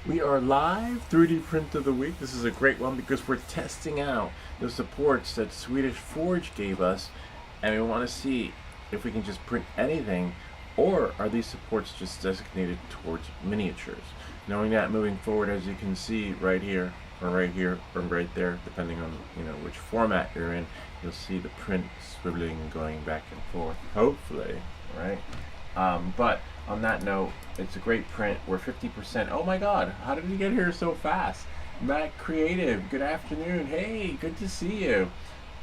We are live 3D print of the week. This is a great one because we're testing out the supports that Swedish Forge gave us, and we want to see if we can just print anything, or are these supports just designated towards miniatures. Knowing that moving forward, as you can see right here, or right here, or right there, depending on which format you're in, you'll see the print swiveling going back and forth, hopefully, right? But on that note, it's a great print. We're 50%. Oh my God, how did we get here so fast? Mac Creative, good afternoon. Hey, good to see you.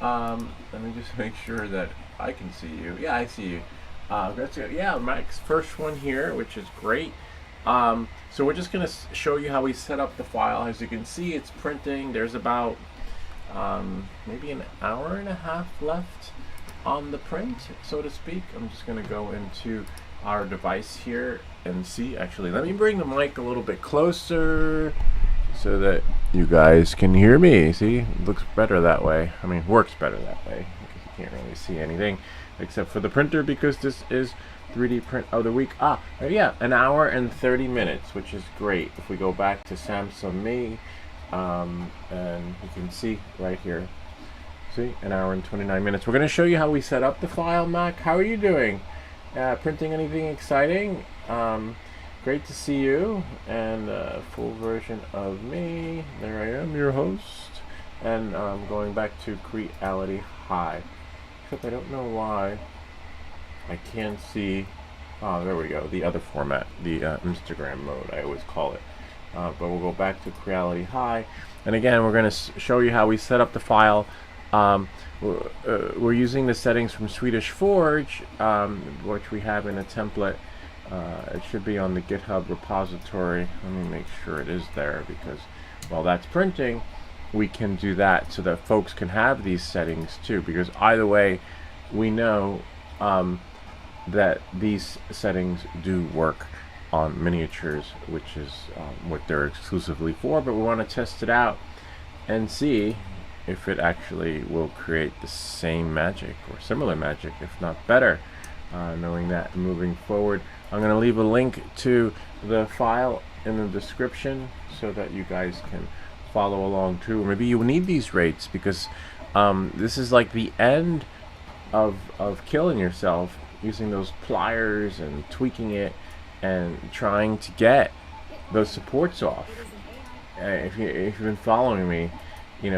Let me just make sure that I can see you. Yeah, I see you. That's good. Yeah, Mac's first one here, which is great. So we're just gonna show you how we set up the file. As you can see, it's printing. There's about maybe an hour and a half left on the print, so to speak. I'm just gonna go into our device here and see. Actually, let me bring the mic a little bit closer so that you guys can hear me. See, it looks better that way. I mean, works better that way because you can't really see anything except for the printer, because this is 3D print of the week. Yeah, an hour and 30 minutes, which is great. If we go back to Samsung Me, and you can see right here, see, an hour and 29 minutes. We're going to show you how we set up the file. Mac, how are you doing? Printing anything exciting? Great to see you. And full version of me. There I am, your host. And going back to Creality High. Except I don't know why I can't see. Oh, there we go. The other format, the Instagram mode, I always call it. But we'll go back to Creality High. And again, we're going to show you how we set up the file. We're using the settings from Swedish Forge, which we have in a template. It should be on the GitHub repository. Let me make sure it is there, because while that's printing, we can do that so that folks can have these settings too, because either way, we know that these settings do work on miniatures, which is what they're exclusively for, but we want to test it out and see if it actually will create the same magic or similar magic, if not better. Knowing that moving forward, I'm going to leave a link to the file in the description so that you guys can follow along too. Maybe you need these rates, because this is like the end of killing yourself using those pliers and tweaking it and trying to get those supports off. If you've been following me, there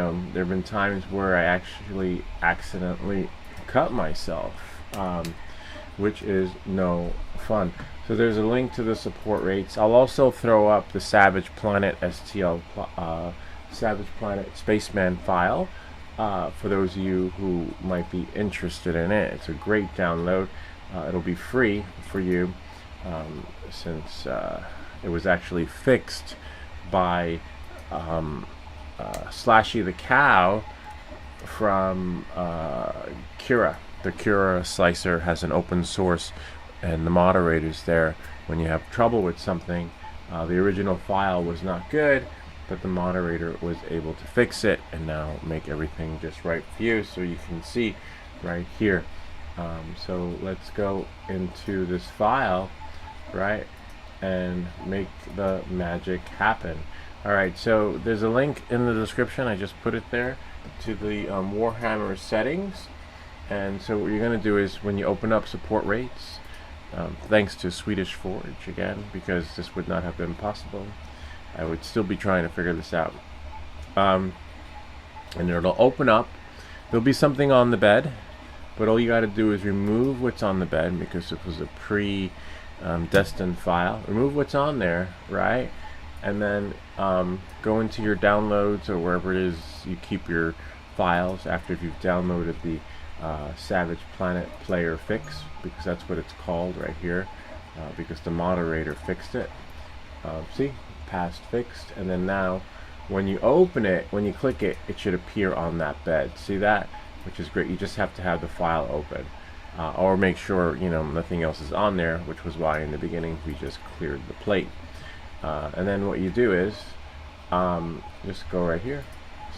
have been times where I actually accidentally cut myself, which is no fun. So there's a link to the support rates. I'll also throw up the Savage Planet STL, Savage Planet-Spaceman file for those of you who might be interested in it. It's a great download. It'll be free for you, since it was actually fixed by Slashy the Cow from Cura. The Cura slicer has an open source, and the moderators there, when you have trouble with something, the original file was not good, but the moderator was able to fix it and now make everything just right for you. So you can see right here. So let's go into this file, right, and make the magic happen. Alright, so there's a link in the description. I just put it there to the Warhammer settings. And so what you're going to do is, when you open up support rates, thanks to Swedish Forge again, because this would not have been possible, I would still be trying to figure this out. And it'll open up. There'll be something on the bed, but all you got to do is remove what's on the bed, because it was a pre-destined file. Remove what's on there, right? And then go into your downloads, or wherever it is you keep your files after you've downloaded the Savage Planet Player Fix, because that's what it's called right here, because the moderator fixed it. See, past fixed. And then now when you open it, when you click it, it should appear on that bed. See that? Which is great. You just have to have the file open, or make sure nothing else is on there, which was why in the beginning we just cleared the plate. And then what you do is just go right here,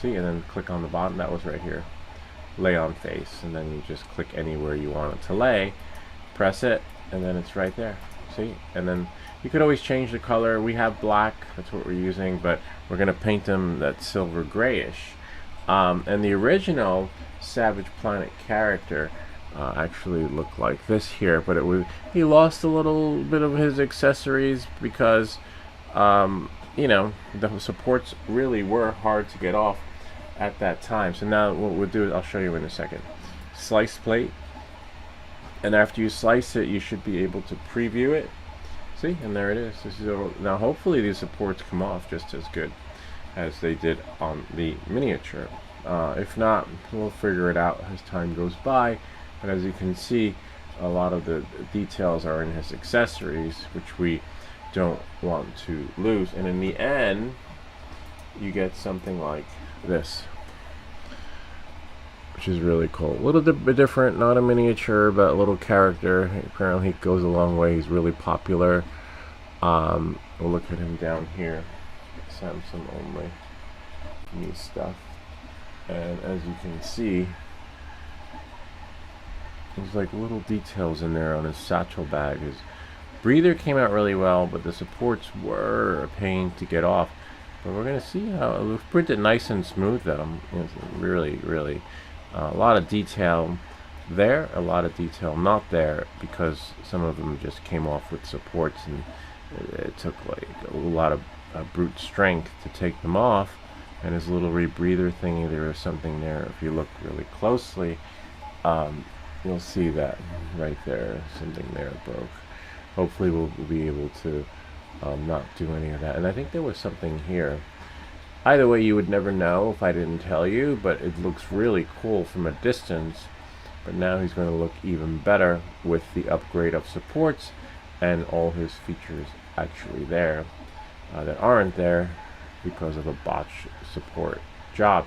see, and then click on the bottom. That was right here, lay on face, and then you just click anywhere you want it to lay, press it, and then it's right there. See, and then You could always change the color. We have black, that's what we're using, but we're going to paint them that silver grayish. And the original Savage Planet character actually looked like this here, but he lost a little bit of his accessories because you know, the supports really were hard to get off at that time. So now what we'll do is, I'll show you in a second. Slice plate, and after you slice it, you should be able to preview it. See, and there it is. Now hopefully these supports come off just as good as they did on the miniature. If not, we'll figure it out as time goes by. But as you can see, a lot of the details are in his accessories, which we don't want to lose. And in the end, you get something like this, which is really cool. A little bit different, not a miniature, but a little character. Apparently he goes a long way. He's really popular. We'll look at him down here. Samsung only. Neat stuff. And as you can see, there's like little details in there on his satchel bag. His breather came out really well, but the supports were a pain to get off. But we're going to see how we've printed nice and smooth though. It's really a lot of detail there, a lot of detail not there, because some of them just came off with supports, and it took like a lot of brute strength to take them off. And his little rebreather thingy, there is something there. If you look really closely, you'll see that right there, something there broke. Hopefully we'll be able to not do any of that. And I think there was something here. Either way, you would never know if I didn't tell you, but it looks really cool from a distance. But now he's going to look even better with the upgrade of supports and all his features actually there that aren't there because of a botch support job.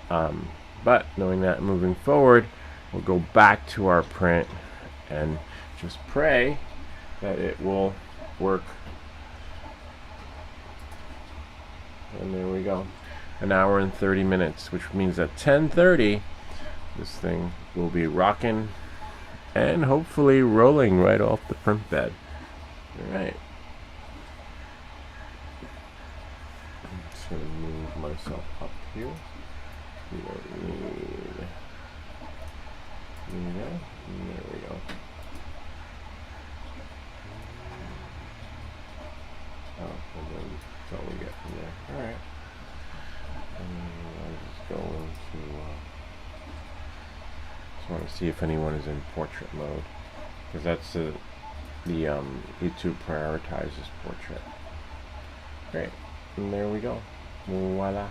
But knowing that, moving forward, we'll go back to our print and just pray that it will work. And there we go. An hour and 30 minutes, which means at 10:30 this thing will be rocking and hopefully rolling right off the print bed. Alright. I'm just going to move myself up here. We don't need... There we go. Oh, and then that's all we get from there. Alright. And I'll just go into... just want to see if anyone is in portrait mode. Because that's the YouTube prioritizes portrait. Great. And there we go. Voila.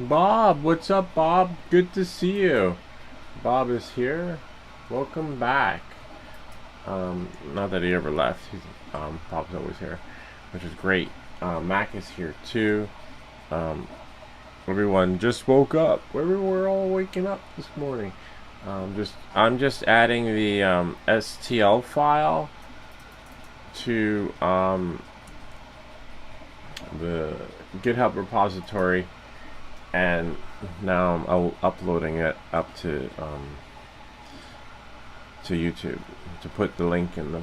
Bob, what's up, Bob? Good to see you. Bob is here. Welcome back. Not that he ever left. Bob's always here, which is great. Mac is here too. Everyone just woke up. We're all waking up this morning. I'm just adding the STL file to the GitHub repository, and now I'm uploading it up to YouTube. To put the link in the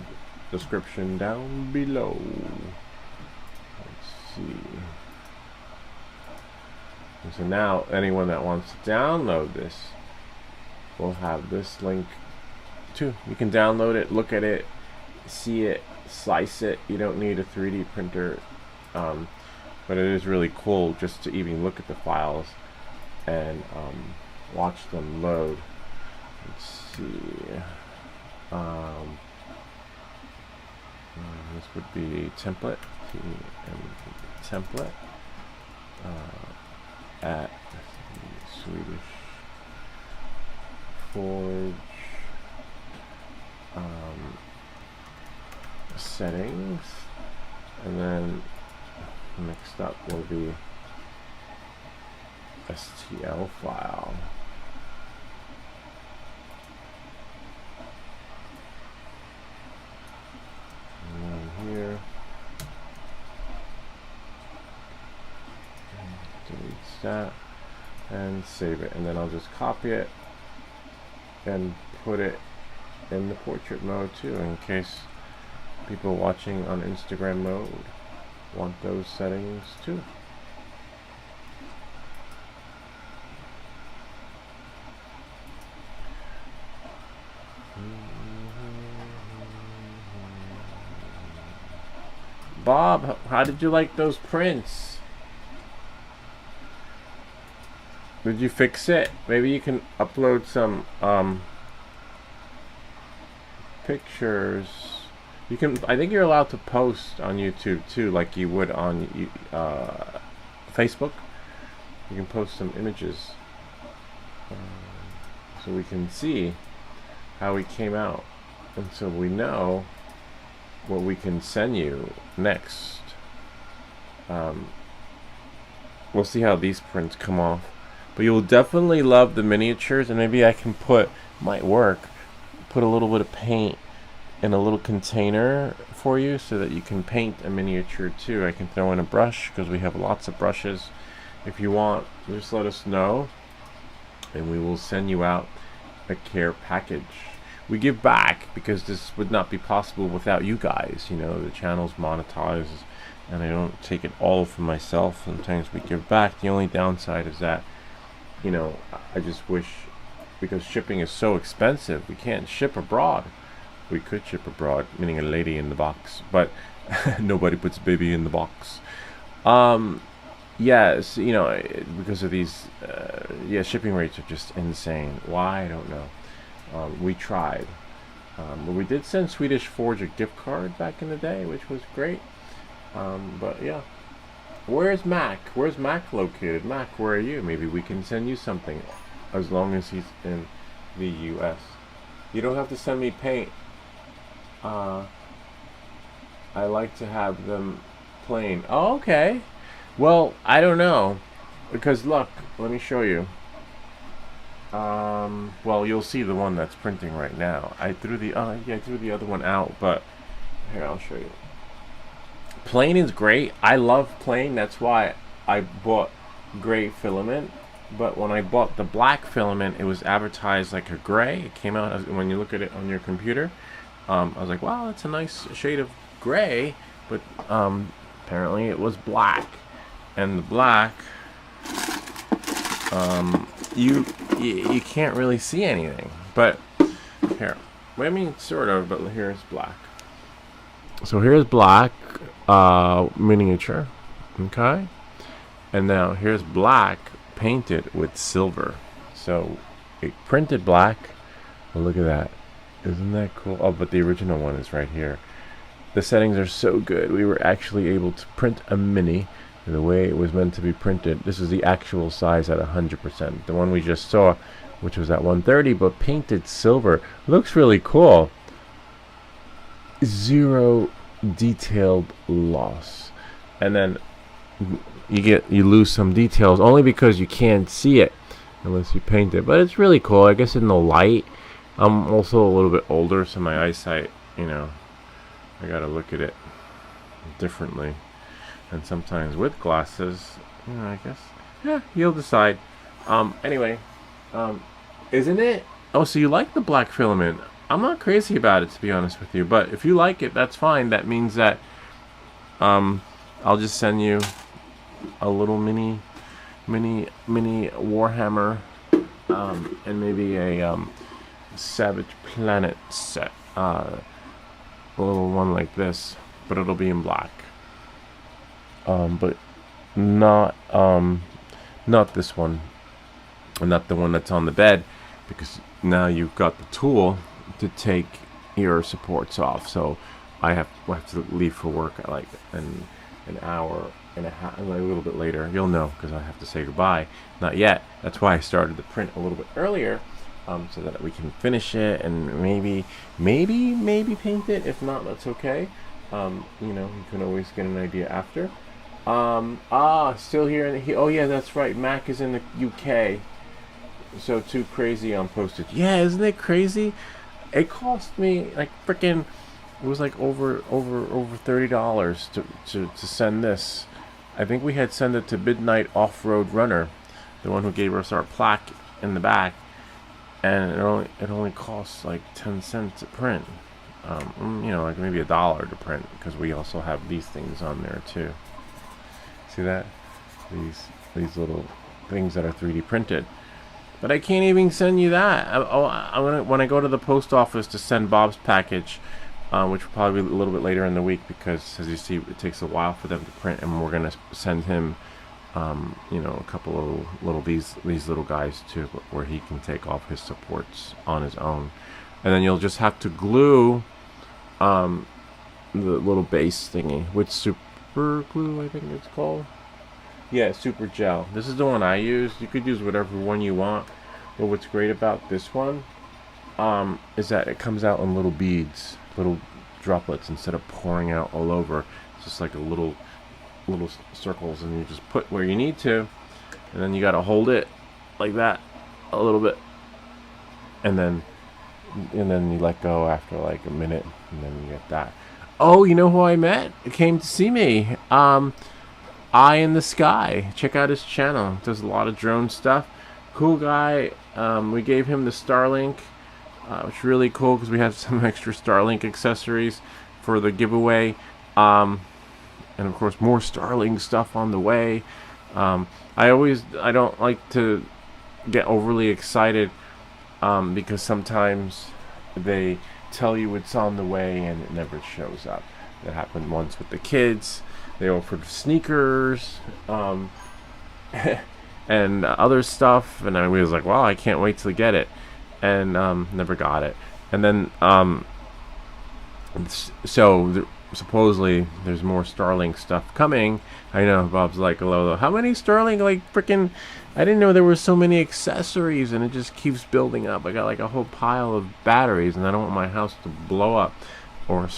description down below. Let's see. And so now anyone that wants to download this will have this link too. You can download it, look at it, see it, slice it. You don't need a 3D printer, but it is really cool just to even look at the files and watch them load. Let's see. This would be template, template at Swedish Forge settings, and then next up will be STL file. Here, delete that and save it, and then I'll just copy it and put it in the portrait mode too, in case people watching on Instagram mode want those settings too. Bob, how did you like those prints? Did you fix it? Maybe you can upload some pictures. You can. I think you're allowed to post on YouTube too, like you would on Facebook. You can post some images, so we can see how he came out, and so we know what we can send you next. We'll see how these prints come off, but you'll definitely love the miniatures, and maybe I can might work, put a little bit of paint in a little container for you so that you can paint a miniature too. I can throw in a brush because we have lots of brushes. If you want, just let us know and we will send you out a care package. We give back because this would not be possible without you guys. You know, the channel's monetized and I don't take it all for myself. Sometimes we give back. The only downside is that, you know, I just wish, because shipping is so expensive, we can't ship abroad. We could ship abroad, meaning a lady in the box, but nobody puts a baby in the box. Yes, you know, because of these, shipping rates are just insane. Why? I don't know. We tried. But we did send Swedish Forge a gift card back in the day, which was great. But yeah. Where's Mac? Where's Mac located? Mac, where are you? Maybe we can send you something, as long as he's in the US. You don't have to send me paint. I like to have them plain. Oh, okay. Well, I don't know, because look, let me show you. Well, you'll see the one that's printing right now. I threw the other one out, but here, I'll show you. Plain is great. I love plain. That's why I bought gray filament. But when I bought the black filament, it was advertised like a gray. It came out as, when you look at it on your computer. I was like, wow, that's a nice shade of gray. But apparently it was black. And the black, you can't really see anything. But here, well, I mean, sort of, but here's black. So here's black miniature, okay? And now here's black painted with silver. So it printed black. Oh, look at that. Isn't that cool? Oh, but the original one is right here. The settings are so good. We were actually able to print a mini the way it was meant to be printed. This is the actual size at 100%. The one we just saw, which was at 130, but painted silver, looks really cool. Zero detailed loss, and then you lose some details only because you can't see it unless you paint it. But it's really cool. I guess in the light, I'm also a little bit older, so my eyesight, I gotta look at it differently. And sometimes with glasses, I guess, yeah, you'll decide. Anyway, isn't it? Oh, so you like the black filament? I'm not crazy about it, to be honest with you. But if you like it, that's fine. That means that I'll just send you a little mini Warhammer, and maybe a Savage Planet set, a little one like this, but it'll be in black. But not this one, and not the one that's on the bed, because now you've got the tool to take your supports off. So I have to leave for work at like an hour and a half, a little bit later. You'll know because I have to say goodbye. Not yet. That's why I started the print a little bit earlier, so that we can finish it and maybe paint it. If not, that's okay. You can always get an idea after. Still here. Oh yeah, that's right. Mac is in the UK. So too crazy on postage. Yeah, isn't it crazy? It cost me like freaking. It was like over $30 to send this. I think we had sent it to Midnight Off-Road Runner, the one who gave us our plaque in the back, and it only costs like 10 cents to print. Like maybe $1 to print, because we also have these things on there too. See that? These little things that are 3D printed. But I can't even send you that. When I go to the post office to send Bob's package, which will probably be a little bit later in the week, because as you see, it takes a while for them to print, and we're gonna send him, a couple of little these little guys too, where he can take off his supports on his own, and then you'll just have to glue, the little base thingy with super glue, I think it's called. Yeah, super gel. This is the one I use. You could use whatever one you want, but what's great about this one, is that it comes out in little beads, little droplets, instead of pouring out all over. It's just like a little circles, and you just put where you need to, and then you got to hold it like that a little bit, and then you let go after like a minute, and then you get that. Oh, you know who I met? It came to see me. Eye in the Sky. Check out his channel. Does a lot of drone stuff. Cool guy. We gave him the Starlink, which is really cool because we have some extra Starlink accessories for the giveaway. And of course, more Starlink stuff on the way. I don't like to get overly excited, because sometimes they tell you it's on the way and it never shows up. That happened once with the kids. They offered sneakers, and other stuff, and I was like, "Wow, I can't wait to get it," and never got it. And then, supposedly there's more Starlink stuff coming. I know Bob's like, "Hello, how many Starlink? Like freaking! I didn't know there were so many accessories, and it just keeps building up. I got like a whole pile of batteries, and I don't want my house to blow up or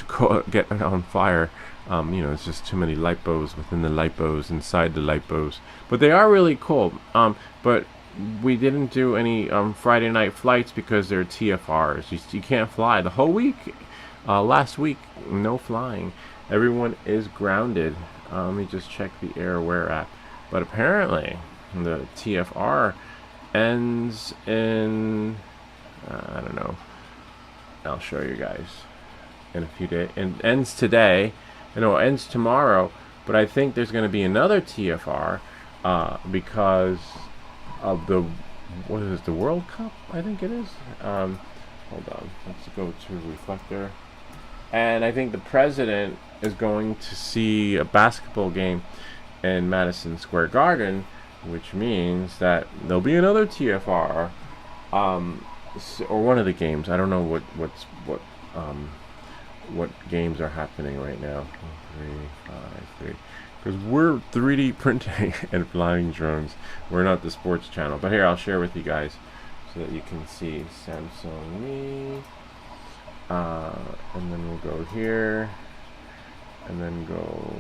get on fire." It's just too many lipos within the lipos inside the lipos. But they are really cool. But we didn't do any Friday night flights because they're TFRs. You can't fly the whole week. Last week, no flying. Everyone is grounded. Let me just check the AirWare app. But apparently, the TFR ends in, I don't know. I'll show you guys in a few days. It ends today. It ends tomorrow, but I think there's going to be another TFR, because of the World Cup, I think it is. Hold on, let's go to Reflector. And I think the president is going to see a basketball game in Madison Square Garden, which means that there'll be another TFR, or one of the games. I don't know what games are happening right now. 3, 5, 3. because we're 3D printing and flying drones. We're not the sports channel. But here, I'll share with you guys so that you can see Samsung Me. And then we'll go here. And then go,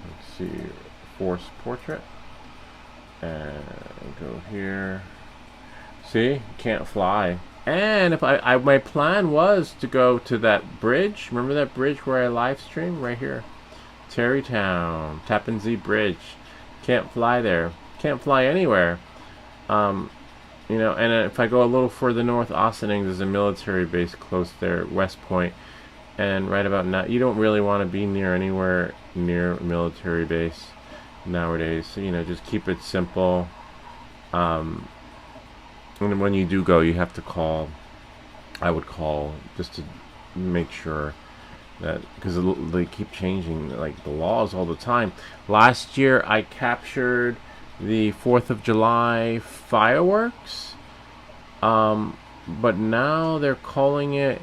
let's see, force portrait. And go here. See, can't fly. And if my plan was to go to that bridge. Remember that bridge where I live stream? Right here. Terrytown, Tappan Zee Bridge. Can't fly there. Can't fly anywhere. You know, and if I go a little further north, Ossining, there's a military base close there, West Point. And right about now, you don't really want to be near anywhere near a military base nowadays. So, you know, just keep it simple. And when you do go, you have to call. I would call just to make sure that, because they keep changing like the laws all the time. Last year, I captured the 4th of July fireworks, but now they're calling it.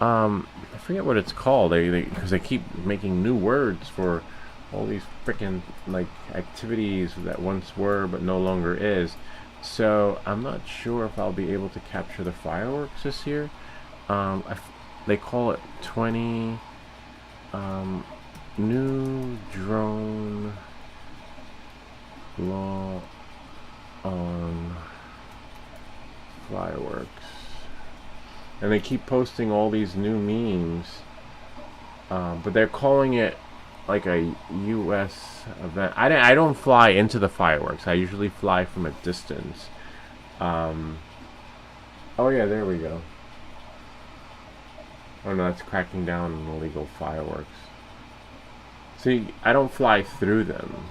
I forget what it's called. Because they keep making new words for all these freaking like activities that once were but no longer is. So I'm not sure if I'll be able to capture the fireworks this year. They call it 20 new drone law on fireworks. And they keep posting all these new memes, but they're calling it like a U.S. event. I don't fly into the fireworks. I usually fly from a distance. Oh yeah, there we go. Oh no, that's cracking down on illegal fireworks. See, I don't fly through them,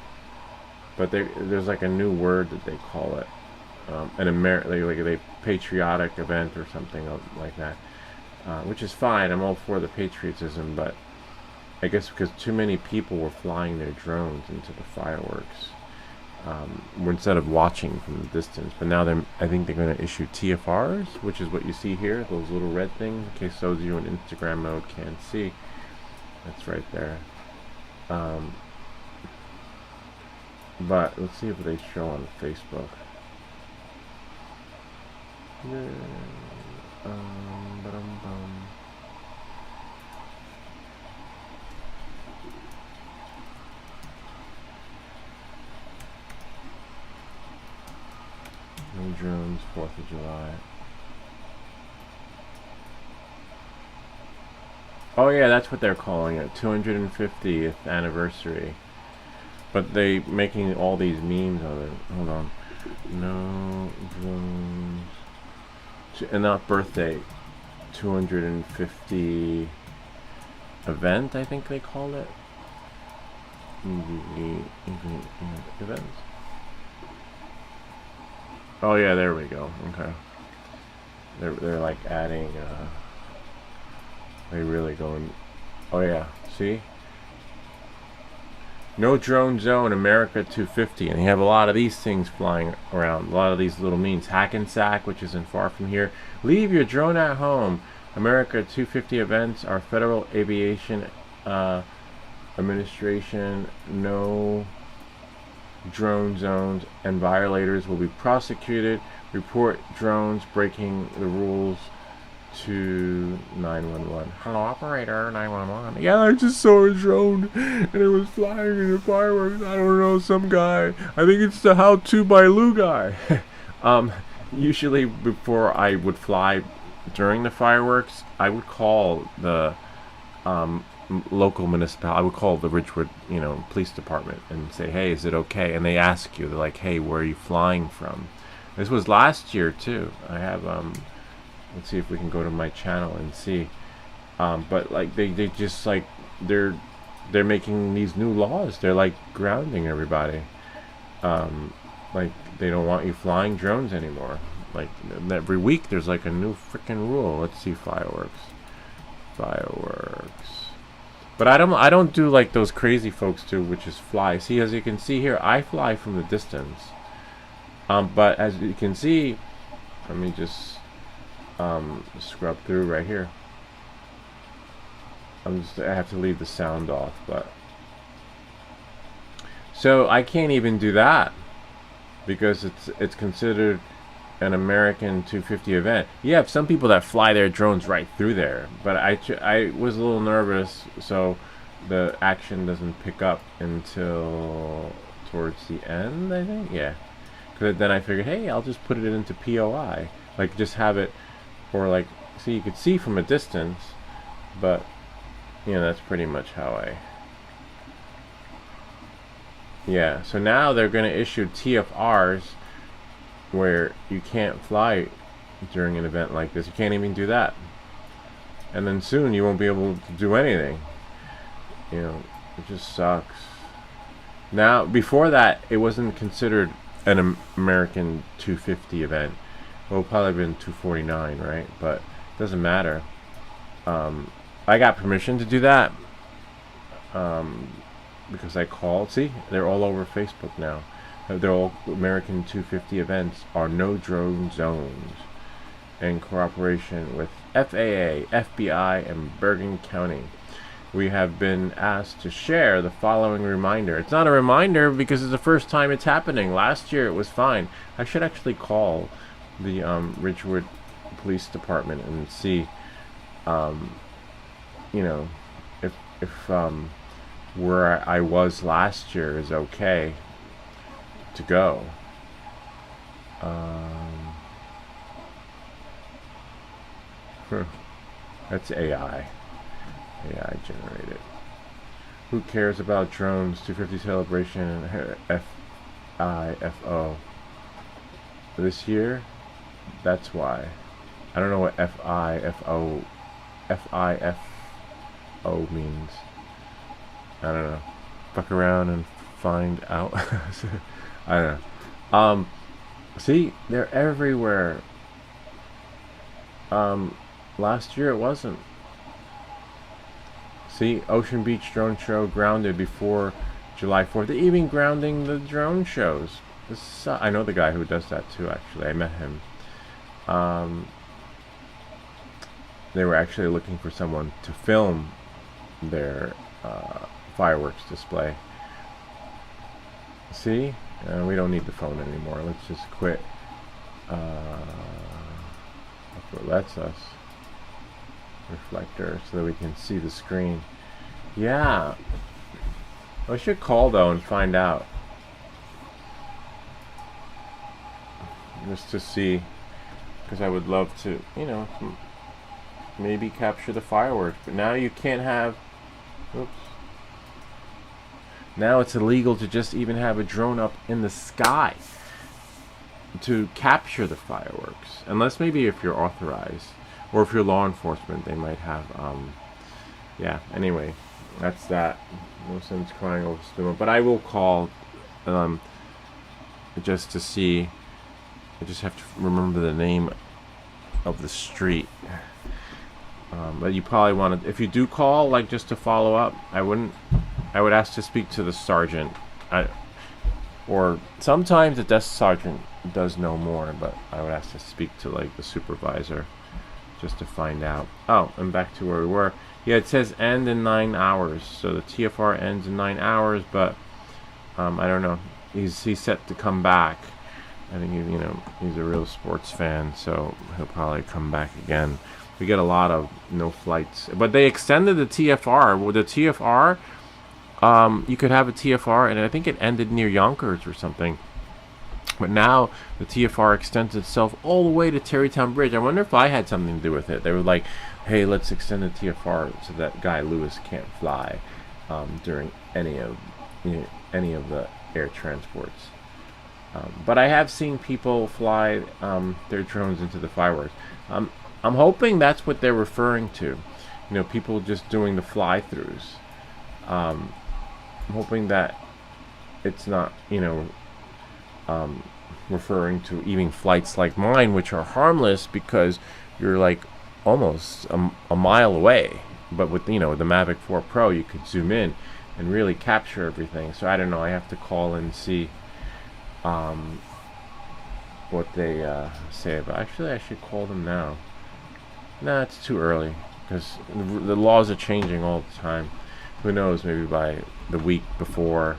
but there's like a new word that they call it. Like a patriotic event or something like that, which is fine. I'm all for the patriotism, but I guess because too many people were flying their drones into the fireworks instead of watching from the distance. But now I think they're going to issue TFRs, which is what you see here, those little red things, in case those of you in Instagram mode can't see. That's right there. But let's see if they show on Facebook. No drones, 4th of July. Oh yeah, that's what they're calling it, 250th anniversary. But they making all these memes of it. Hold on. No drones. And not birthday, 250 event, I think they called it. Events. Oh yeah, there we go. Okay. They're like adding. They really going. Oh yeah, see. No drone zone, America 250, and you have a lot of these things flying around. A lot of these little memes. Hackensack, which isn't far from here. Leave your drone at home. America 250 events. Our Federal Aviation Administration. No drone zones, and violators will be prosecuted. Report drones breaking the rules to 911. Hello, operator, 911. Yeah, I just saw a drone and it was flying in the fireworks. I don't know, some guy. I think it's the How To by Lou guy. Usually before I would fly during the fireworks, I would call the local municipality. I would call the Ridgewood, police department and say, hey, is it okay? And they ask you, they're like, hey, where are you flying from? This was last year too. I have let's see if we can go to my channel and see. But like they just like they're making these new laws. They're like grounding everybody. Like they don't want you flying drones anymore. Like every week there's like a new freaking rule. Let's see, fireworks. But I don't do like those crazy folks do, which is fly. See, as you can see here, I fly from the distance. But as you can see, let me just scrub through right here. I have to leave the sound off, but So I can't even do that because it's considered an American 250 event. You have some people that fly their drones right through there, but I was a little nervous, so the action doesn't pick up until towards the end, I think. Yeah, because then I figured, hey, I'll just put it into POI, like just have it, or like, so you could see from a distance, but that's pretty much how I. Yeah, so now they're going to issue TFRs where you can't fly during an event like this. You can't even do that. And then soon you won't be able to do anything. It just sucks. Now, before that, it wasn't considered an American 250 event. It would probably have been 249, right? But it doesn't matter. I got permission to do that. Because I called. See, they're all over Facebook now. They're all American 250 events are no drone zones in cooperation with FAA, FBI, and Bergen County. We have been asked to share the following reminder. It's not a reminder because it's the first time it's happening. Last year it was fine. I should actually call the Ridgewood Police Department and see, if where I was last year is okay to go. That's AI generated. Who cares about drones? 250 celebration and FIFO this year. That's why. I don't know what FIFO means. I don't know. Fuck around and find out. I don't know. See, they're everywhere. Last year it wasn't. See, Ocean Beach Drone Show grounded before July 4th. They're even grounding the drone shows. I know the guy who does that too, actually. I met him. They were actually looking for someone to film their fireworks display. See? We don't need the phone anymore. Let's just quit. That's what lets us. Reflector, so that we can see the screen. Yeah. I should call though and find out. Just to see. Because I would love to, maybe capture the fireworks. But now you can't have. Oops. Now it's illegal to just even have a drone up in the sky to capture the fireworks. Unless maybe if you're authorized. Or if you're law enforcement, they might have, yeah, anyway, that's that. No sense crying over spilled. But I will call, just to see. I just have to remember the name of the street. But you probably want to, if you do call, like just to follow up, I would ask to speak to the sergeant. Or sometimes the desk sergeant does know more, but I would ask to speak to like the supervisor. Just to find out. Oh, and back to where we were. Yeah, it says end in 9 hours. So the TFR ends in 9 hours, but I don't know. He's set to come back. I think he's a real sports fan, so he'll probably come back again. We get a lot of no flights, but they extended the TFR. With the TFR, you could have a TFR, and I think it ended near Yonkers or something. But now the TFR extends itself all the way to Tarrytown Bridge. I wonder if I had something to do with it. They were like, hey, let's extend the TFR so that Guy Lewis can't fly during any of the air transports. But I have seen people fly their drones into the fireworks. I'm hoping that's what they're referring to. People just doing the fly-throughs. I'm hoping that it's not, referring to even flights like mine, which are harmless because you're like almost a mile away. But with the Mavic 4 Pro, you could zoom in and really capture everything. So I don't know. I have to call and see what they say about. Actually, I should call them now. Nah, it's too early because the laws are changing all the time. Who knows? Maybe by the week before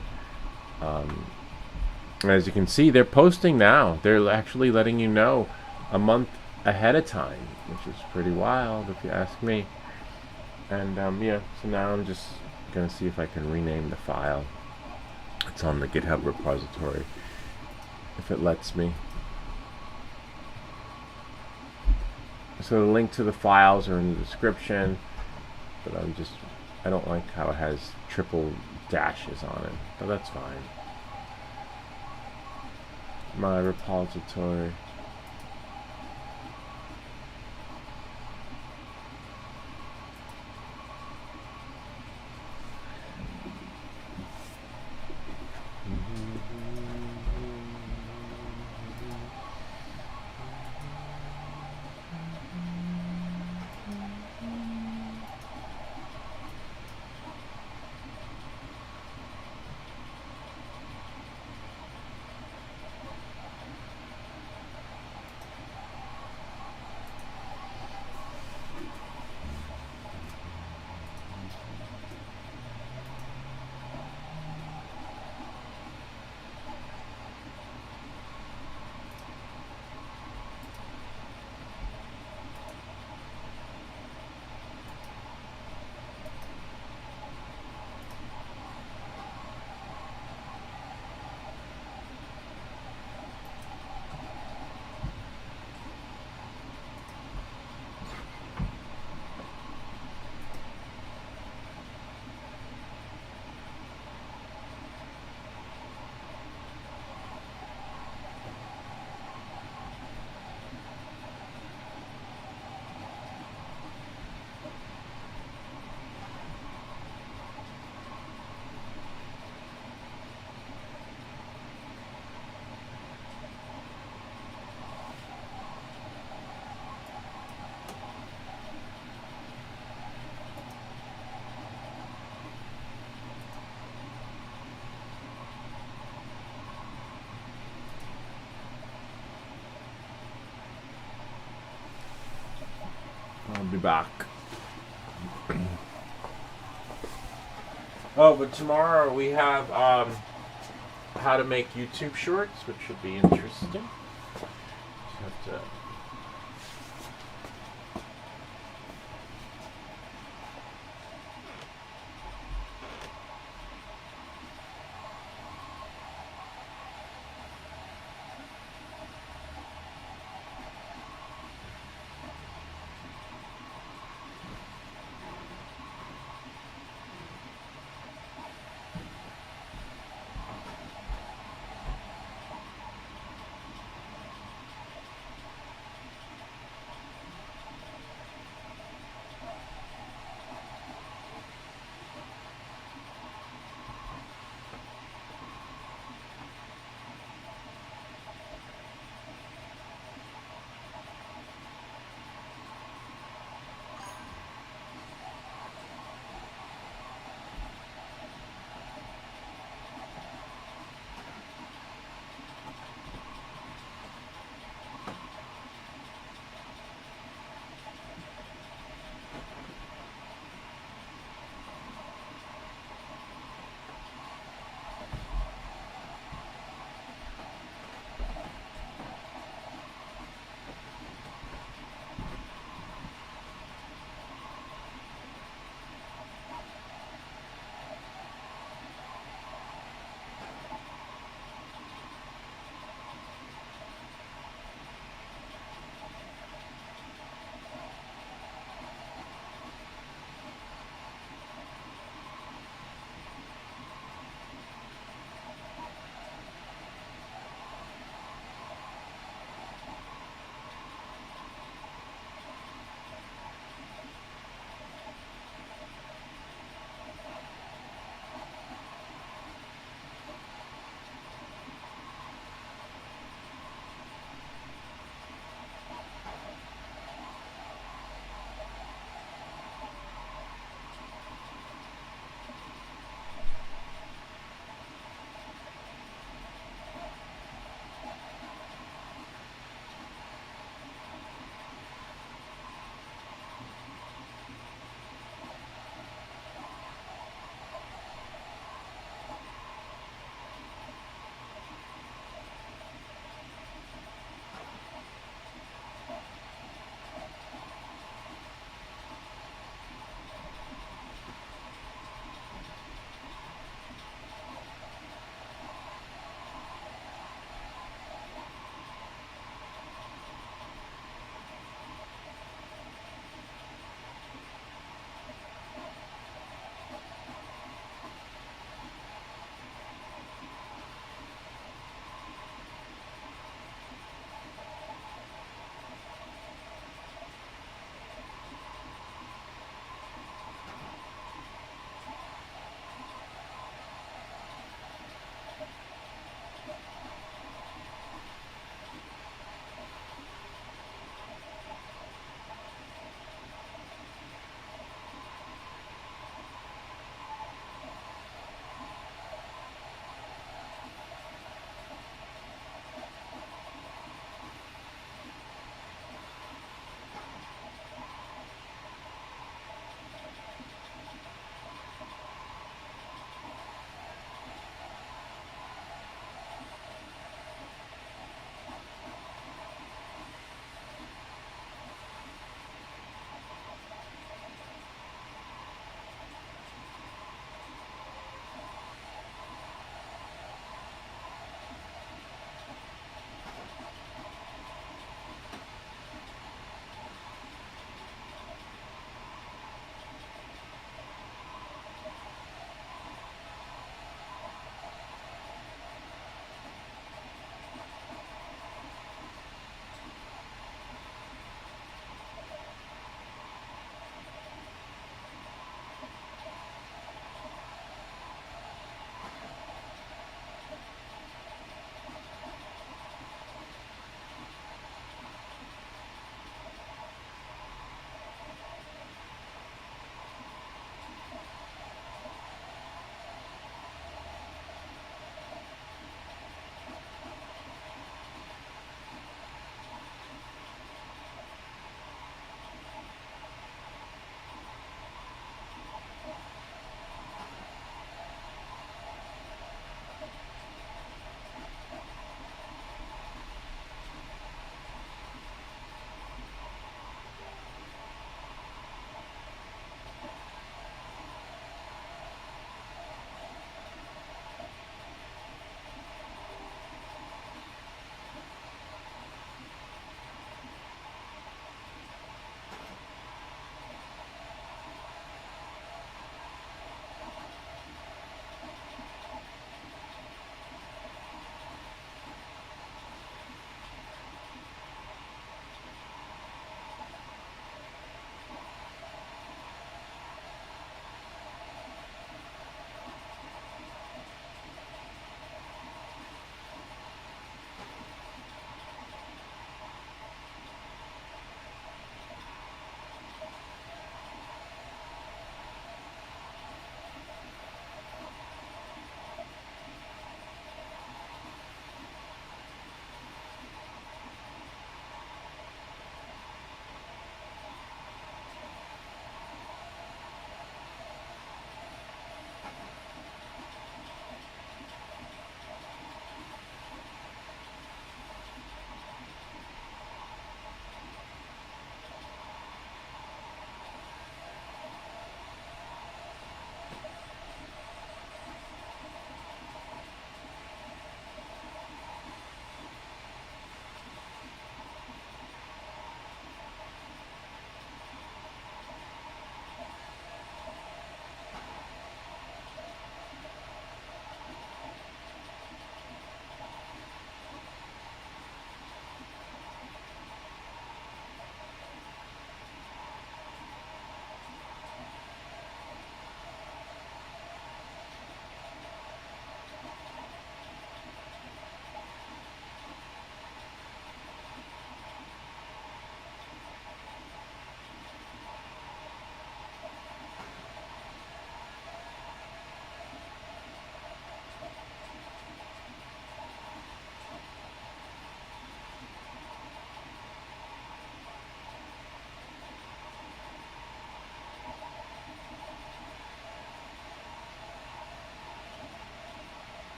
As you can see, they're posting now. They're actually letting you know a month ahead of time, which is pretty wild if you ask me. And yeah, so now I'm just gonna see if I can rename the file. It's on the GitHub repository, if it lets me. So the link to the files are in the description, but I don't like how it has triple dashes on it, but that's fine. My repository. I'll be back. Oh, but tomorrow we have how to make YouTube shorts, which should be interesting. Just have to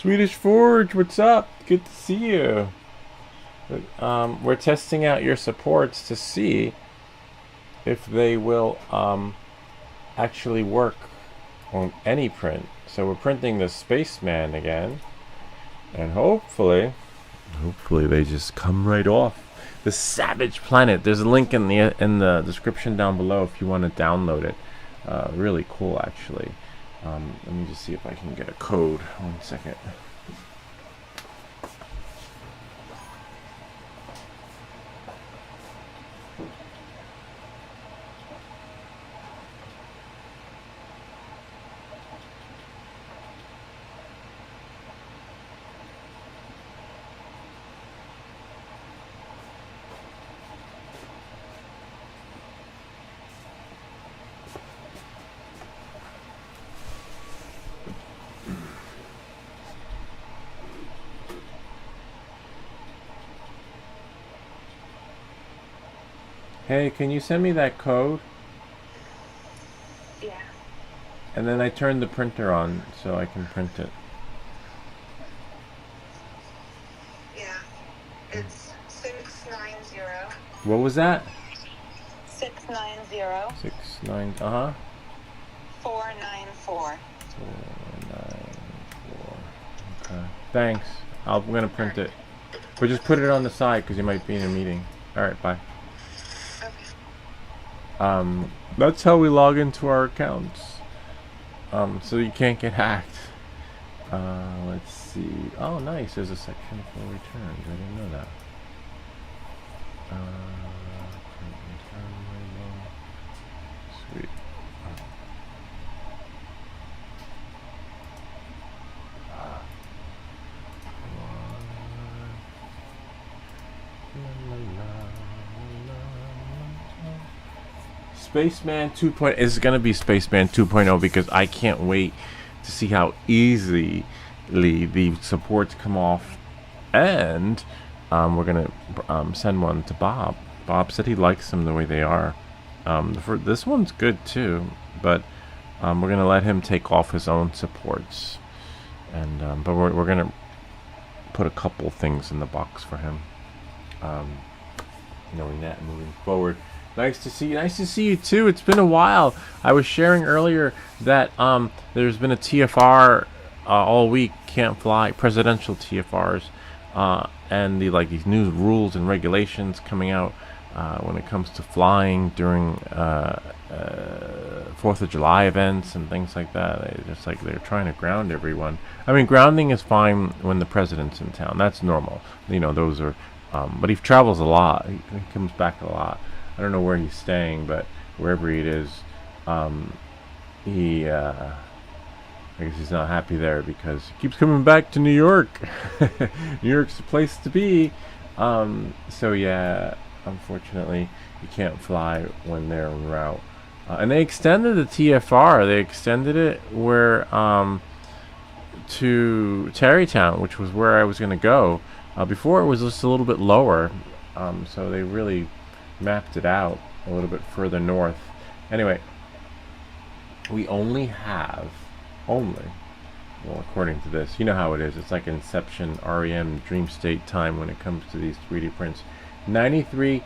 Swedish Forge, what's up? Good to see you. We're testing out your supports to see if they will actually work on any print. So we're printing the Spaceman again, and hopefully they just come right off. The Savage Planet. There's a link in the description down below if you want to download it. Really cool, actually. Let me just see if I can get a code. 1 second. Hey, can you send me that code? Yeah. And then I turn the printer on so I can print it. Yeah. It's 690. What was that? 690. 69. 494. 494. Okay. Thanks. I'm gonna print it, but just put it on the side because you might be in a meeting. All right. Bye. That's how we log into our accounts. So you can't get hacked. Let's see. Oh, nice. There's a section for returns. I didn't know that. Sweet. Spaceman 2.0 is going to be Spaceman 2.0 because I can't wait to see how easily the supports come off, and we're going to send one to Bob. Bob said he likes them the way they are. This one's good too, but we're going to let him take off his own supports, and but we're going to put a couple things in the box for him. Knowing that, moving forward. Nice to see you. Nice to see you too. It's been a while. I was sharing earlier that there's been a TFR all week. Can't fly presidential TFRs, and these new rules and regulations coming out when it comes to flying during 4th of July events and things like that. They're trying to ground everyone. I mean, grounding is fine when the president's in town. That's normal. Those are. But he travels a lot. He comes back a lot. I don't know where he's staying, but wherever it is, I guess he's not happy there because he keeps coming back to New York. New York's the place to be. So yeah, unfortunately, you can't fly when they're en route. And they extended the TFR. They extended it to Tarrytown, which was where I was going to go. Before it was just a little bit lower, so they really mapped it out a little bit further north. Anyway, we only have, well, according to this, you know how it is. It's like Inception, REM, Dream State time when it comes to these 3D prints. 93%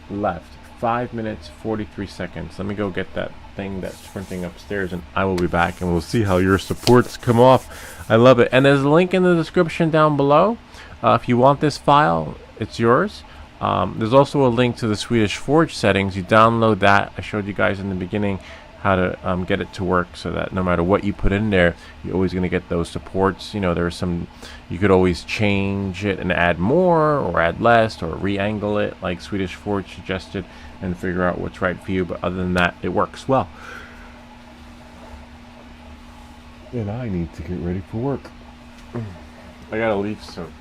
left. 5 minutes, 43 seconds. Let me go get that thing that's printing upstairs, and I will be back, and we'll see how your supports come off. I love it. And there's a link in the description down below. If you want this file, it's yours. There's also a link to the Swedish Forge settings. You download that. I showed you guys in the beginning how to get it to work so that no matter what you put in there, you're always going to get those supports. You could always change it and add more or add less or re-angle it like Swedish Forge suggested and figure out what's right for you. But other than that, it works well. And I need to get ready for work. I gotta leave soon.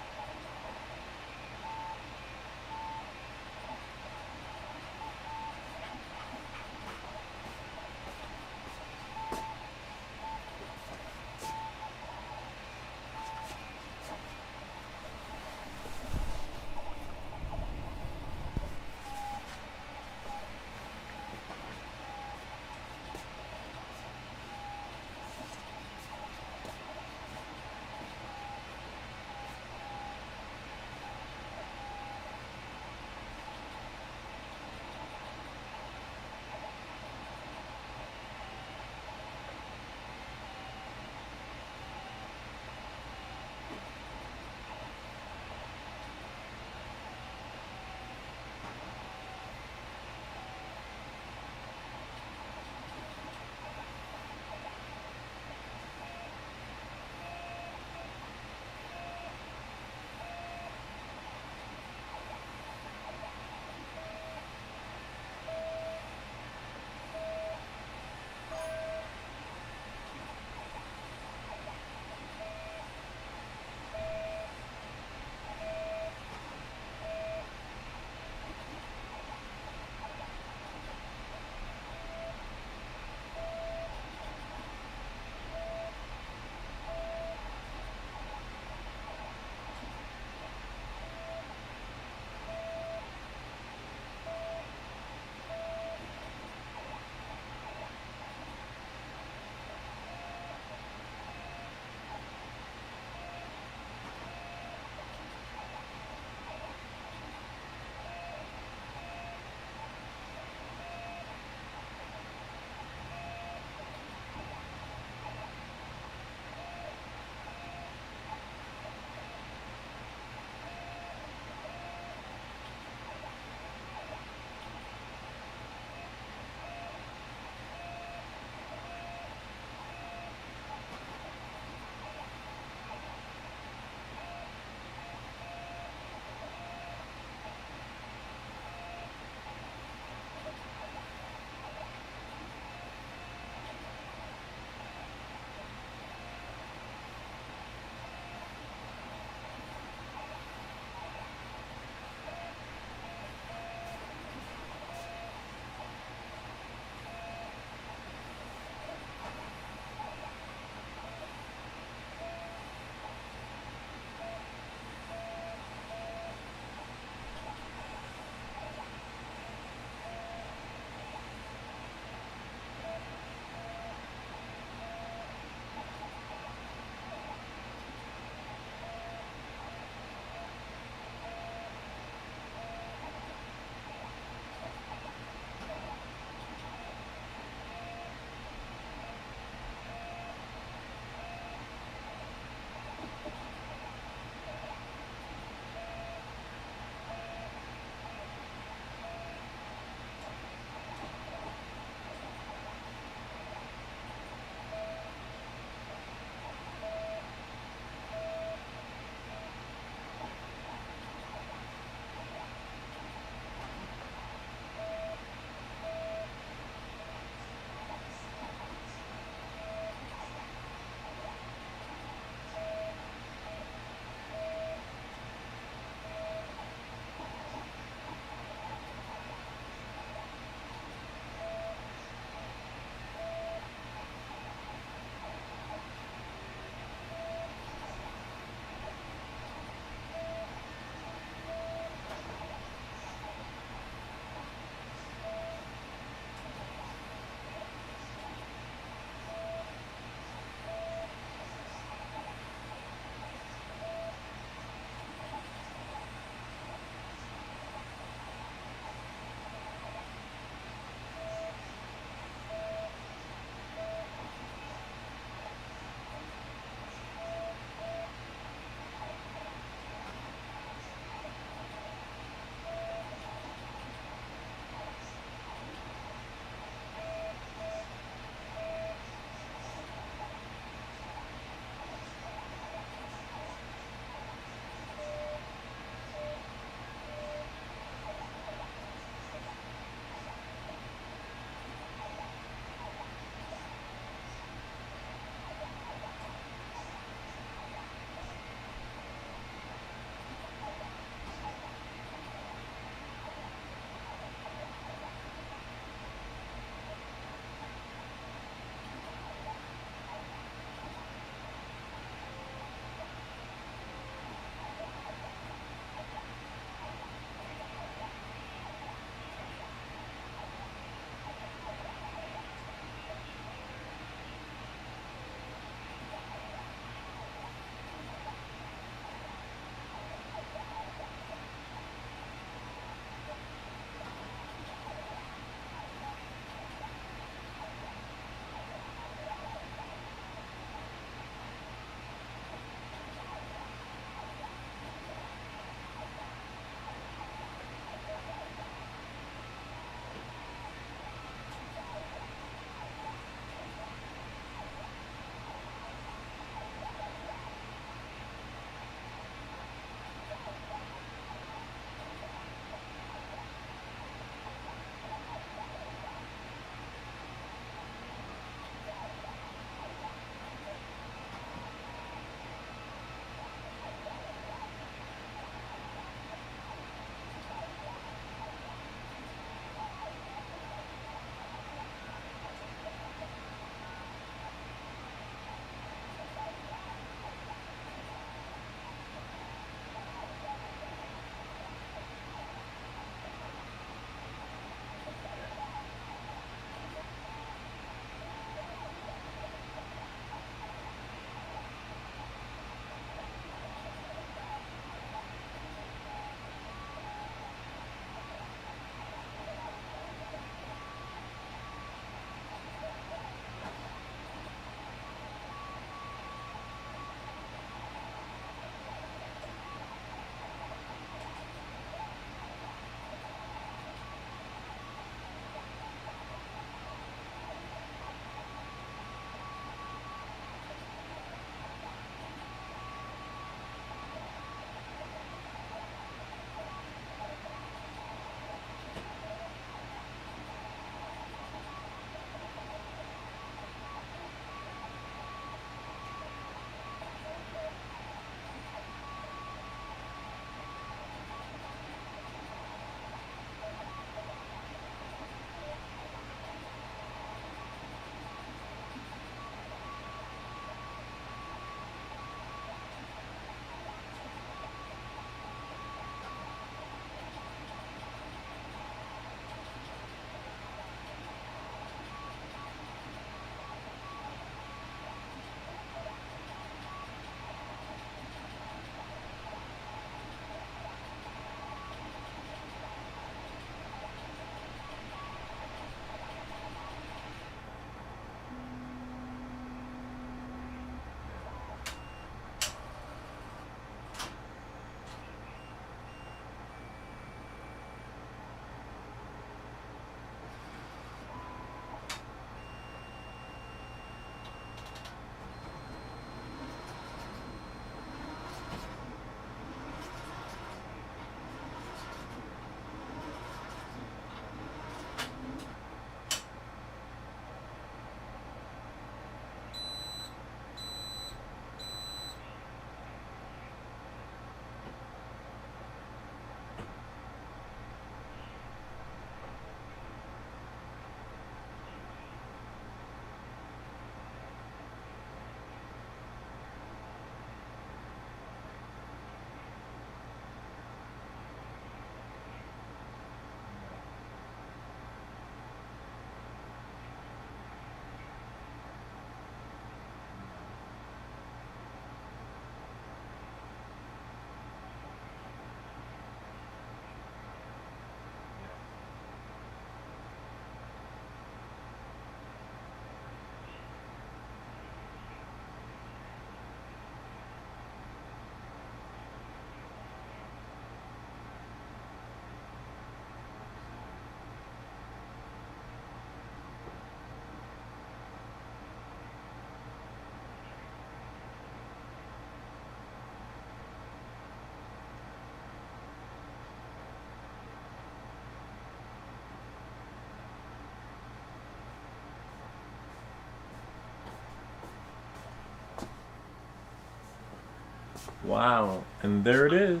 Wow, and there it is.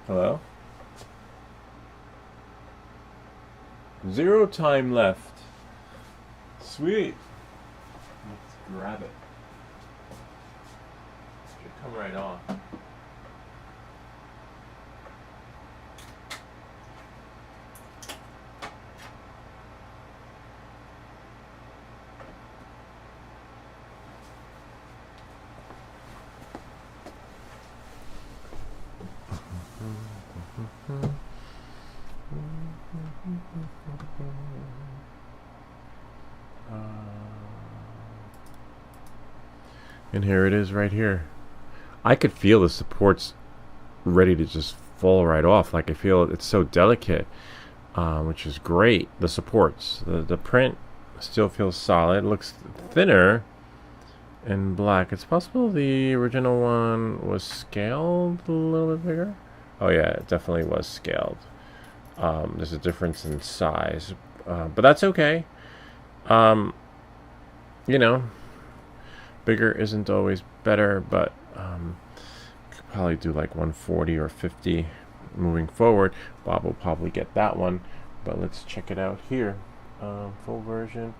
Hello? 0 time left. Sweet. Let's grab it. Should come right off. And here it is right here. I could feel the supports ready to just fall right off. Like I feel it's so delicate, which is great. The supports, the print still feels solid. It looks thinner and black. It's possible the original one was scaled a little bit bigger. Oh yeah, it definitely was scaled. There's a difference in size, but that's okay. You know, bigger isn't always better, but could probably do like 140 or 50 moving forward. Bob will probably get that one, but let's check it out here. Full version.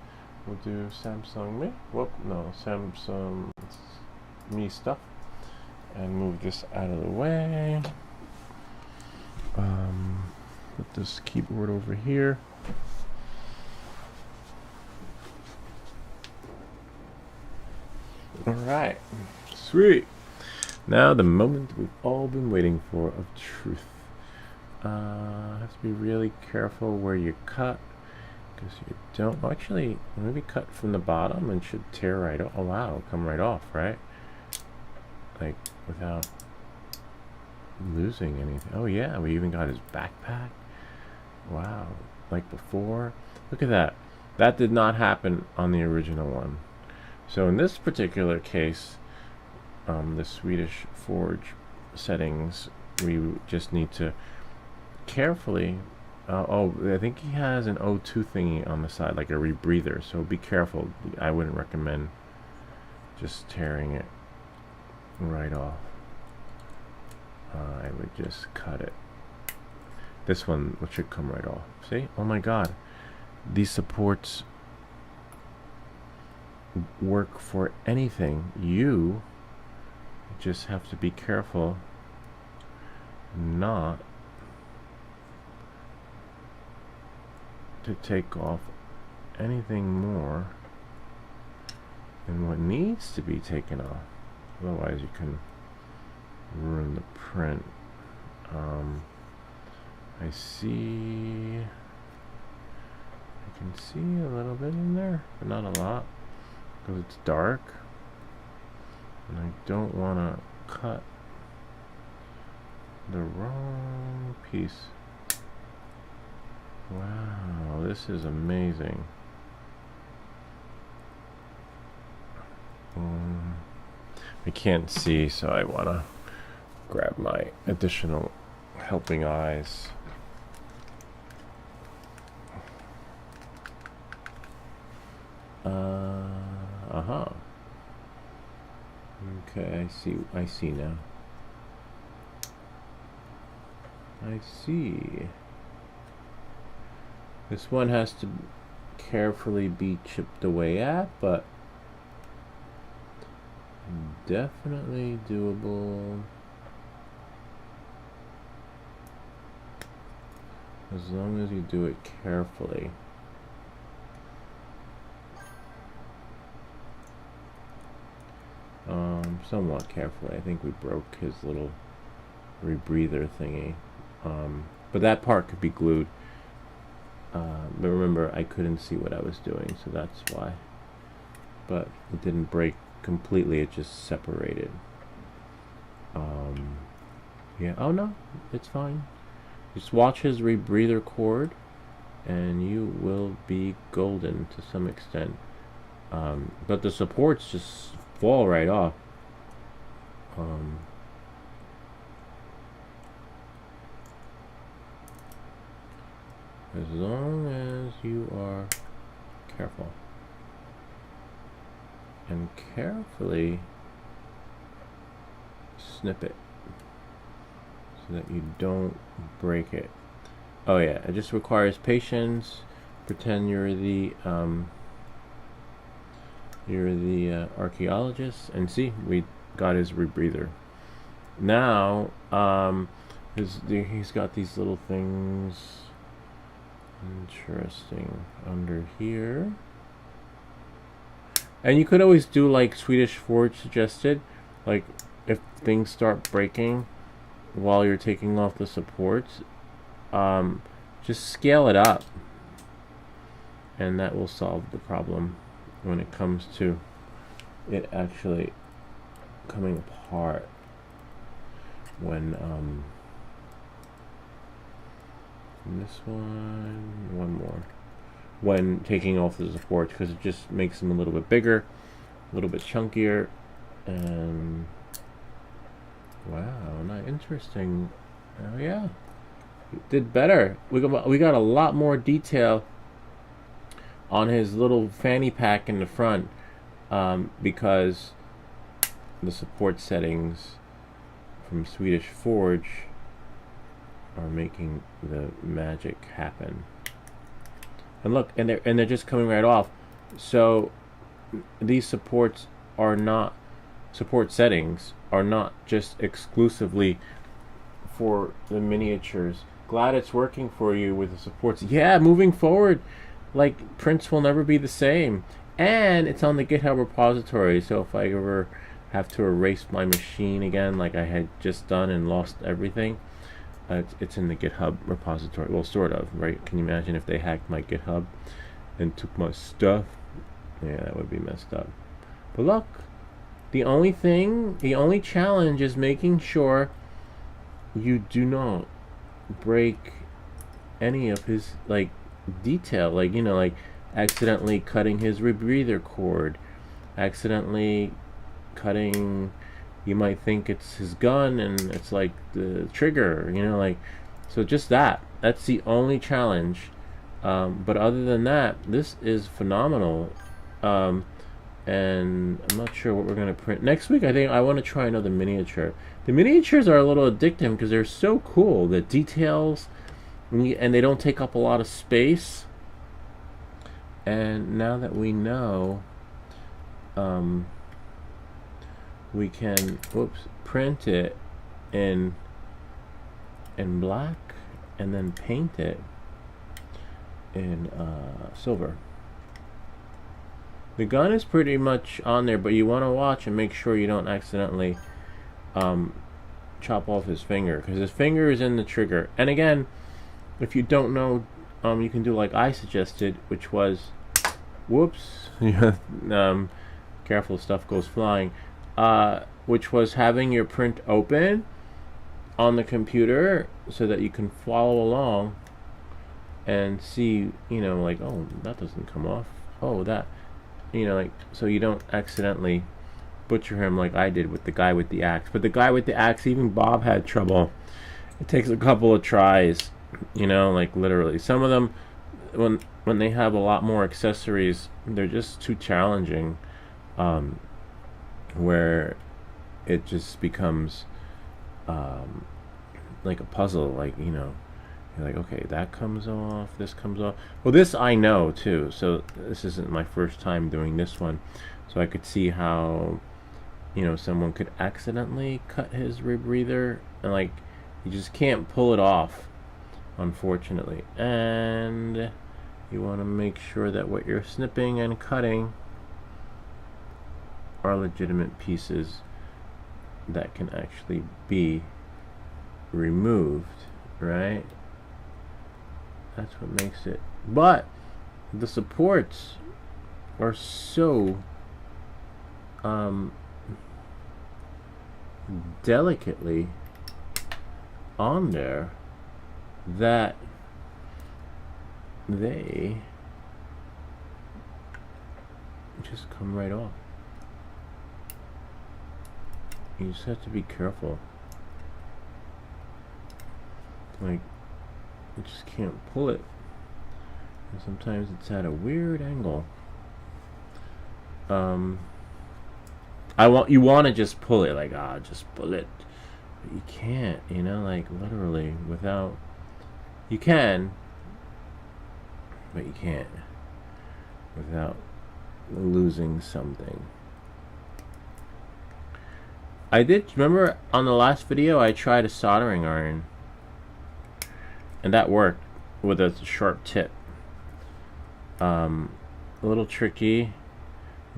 We'll do Samsung Me. Whoop, no, Samsung Me stuff. And move this out of the way. Put this keyboard over here. Alright, sweet. Now the moment we've all been waiting for of truth. Have to be really careful where you cut, because you don't actually maybe cut from the bottom and should tear right off. Oh wow, come right off, right? Like without losing anything. Oh yeah, we even got his backpack. Wow, like before. Look at that. That did not happen on the original one. So in this particular case, the Swedish Forge settings, we just need to carefully. Oh, I think he has an O2 thingy on the side, like a rebreather. So be careful. I wouldn't recommend just tearing it right off. I would just cut it. This one should come right off. See? Oh my God. These supports work for anything. You just have to be careful not to take off anything more than what needs to be taken off. Otherwise you can ruin the print. I see. I can see a little bit in there, but not a lot, because it's dark, and I don't want to cut the wrong piece. Wow, this is amazing. I can't see, so I want to grab my additional helping eyes. Okay, I see now. I see. This one has to carefully be chipped away at, but definitely doable. As long as you do it carefully. Somewhat carefully. I think we broke his little rebreather thingy. But that part could be glued. But remember, I couldn't see what I was doing, so that's why. But it didn't break completely, it just separated. Yeah, oh no, it's fine. Just watch his rebreather cord, and you will be golden to some extent. But the supports just fall right off. As long as you are careful and carefully snip it so that you don't break it. Oh yeah, it just requires patience. Pretend you're the archaeologist, and see, we got his rebreather. Now, he's got these little things. Interesting under here. And you could always do like Swedish Forge suggested, like if things start breaking while you're taking off the supports, just scale it up, and that will solve the problem when it comes to it actually coming apart when this one more, when taking off the supports, because it just makes them a little bit bigger, a little bit chunkier, and wow, not interesting. Oh yeah, it did better. We got a lot more detail on his little fanny pack in the front, because the support settings from Swedish Forge are making the magic happen. And look, and they're just coming right off. So these support settings are not just exclusively for the miniatures. Glad it's working for you with the supports. Yeah, moving forward, like, prints will never be the same. And it's on the GitHub repository, so if I ever have to erase my machine again, like I had just done and lost everything, it's in the GitHub repository. Well, sort of, right? Can you imagine if they hacked my GitHub and took my stuff? Yeah, that would be messed up. But look, the only challenge is making sure you do not break any of his, like, detail, like, you know, like accidentally cutting his rebreather cord, accidentally cutting, you might think it's his gun and it's like the trigger, you know, like, so just that's the only challenge. But other than that, this is phenomenal. And I'm not sure what we're going to print next week. I think I want to try another miniature. The miniatures are a little addictive because they're so cool. The details, and they don't take up a lot of space. And now that we know, we can print it in black and then paint it in silver. The gun is pretty much on there, but you want to watch and make sure you don't accidentally chop off his finger, because his finger is in the trigger. And again, if you don't know, you can do like I suggested, which was, whoops, careful, stuff goes flying, which was having your print open on the computer so that you can follow along and see, you know, like, oh, that doesn't come off, oh, that, you know, like, so you don't accidentally butcher him like I did with the guy with the axe. But the guy with the axe, even Bob had trouble. It takes a couple of tries, you know, like literally. Some of them, when they have a lot more accessories, they're just too challenging, where it just becomes like a puzzle, like, you know, you're like, okay, that comes off, this comes off. Well, this I know too, so this isn't my first time doing this one, so I could see how, you know, someone could accidentally cut his rebreather, and like, you just can't pull it off, unfortunately. And you want to make sure that what you're snipping and cutting are legitimate pieces that can actually be removed, right? That's what makes it. But the supports are so delicately on there that they just come right off. You just have to be careful. Like, you just can't pull it. And sometimes it's at a weird angle. You want to just pull it, like, just pull it. But you can't, you know, like literally without. You can, but you can't without losing something. I did remember on the last video I tried a soldering iron, and that worked with a sharp tip. A little tricky,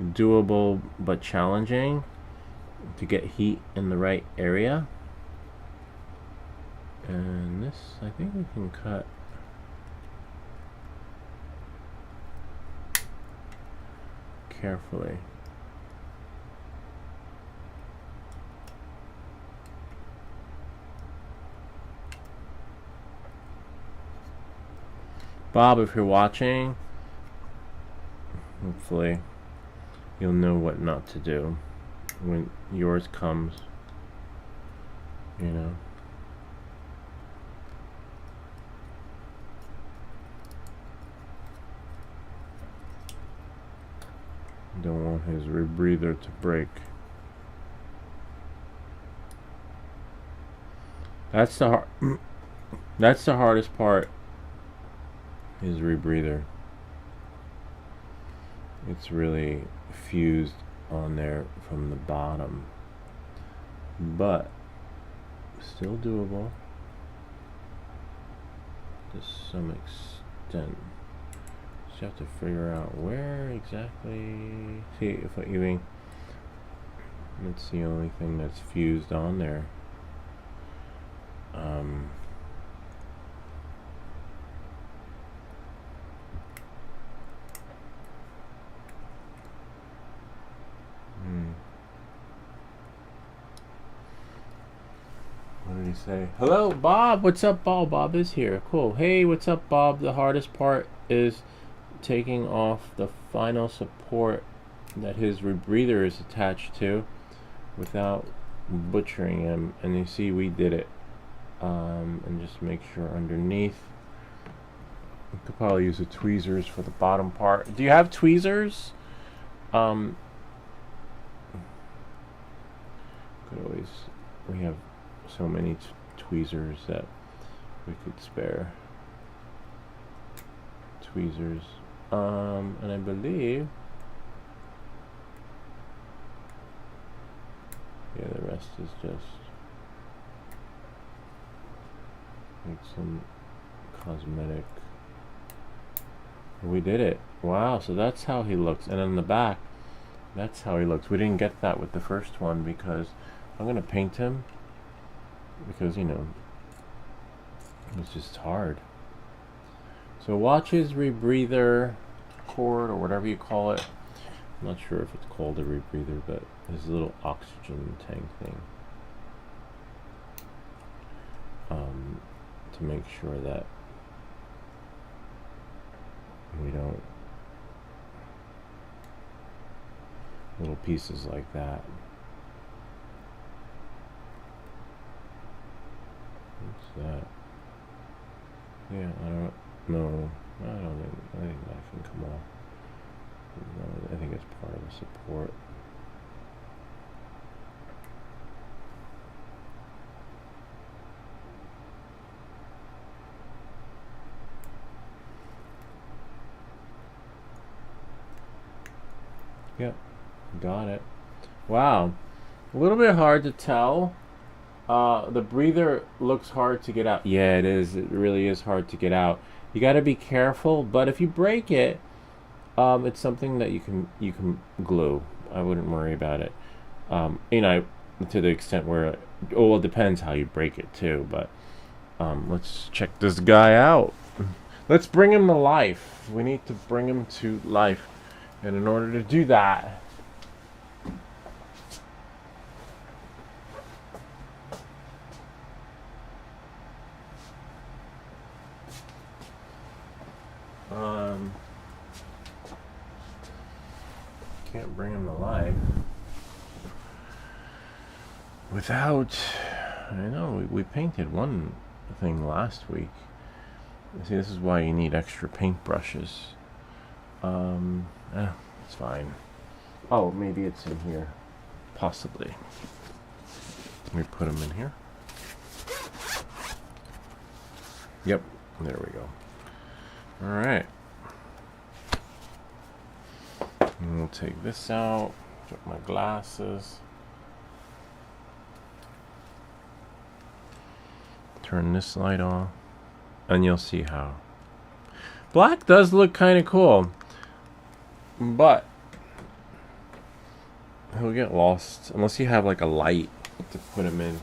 doable but challenging to get heat in the right area. And this, I think we can cut carefully. Bob, if you're watching, hopefully you'll know what not to do when yours comes, you know. Don't want his rebreather to break. That's the that's the hardest part. His rebreather. It's really fused on there from the bottom, but still doable to some extent. Just have to figure out where exactly. See if even that's the only thing that's fused on there. What did he say? Hello, Bob. What's up, Bob? Bob is here. Cool. Hey, what's up, Bob? The hardest part is taking off the final support that his rebreather is attached to without butchering him. And you see, we did it. And just make sure underneath. You could probably use the tweezers for the bottom part. Do you have tweezers? Could always. We have so many tweezers that we could spare. Tweezers. And I believe. Yeah, the rest is just like some cosmetic. We did it. Wow, so that's how he looks. And in the back, that's how he looks. We didn't get that with the first one because I'm going to paint him because, you know, it's just hard. So watch his rebreather cord or whatever you call it. I'm not sure if it's called a rebreather, but his little oxygen tank thing. To make sure that we don't little pieces like that. What's that? Yeah, I don't know. I think that can come off. No, I think it's part of the support. Yep, got it. Wow, a little bit hard to tell. The breather looks hard to get out. Yeah, it is. It really is hard to get out. You got to be careful, but if you break it, it's something that you can glue. I wouldn't worry about it. You know, to the extent where, well, it depends how you break it too. But let's check this guy out. Let's bring him to life. We need to bring him to life. And in order to do that, can't bring him to life without, I know, we painted one thing last week. See, this is why you need extra paint brushes. It's fine. Oh, maybe it's in here. Possibly. Let me put them in here. Yep. There we go. All right. And we'll take this out. Put my glasses. Turn this light off. And you'll see how. Black does look kind of cool. But he'll get lost unless you have like a light to put him in.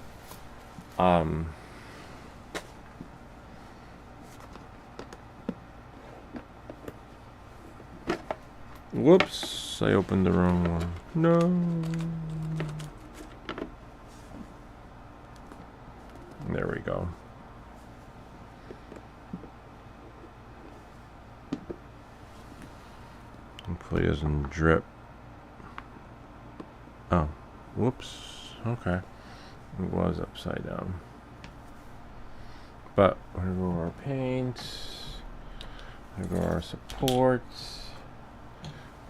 Whoops, I opened the wrong one. No. There we go. Hopefully it doesn't drip. Oh, whoops. Okay. It was upside down. But here go our paint. Here go our supports.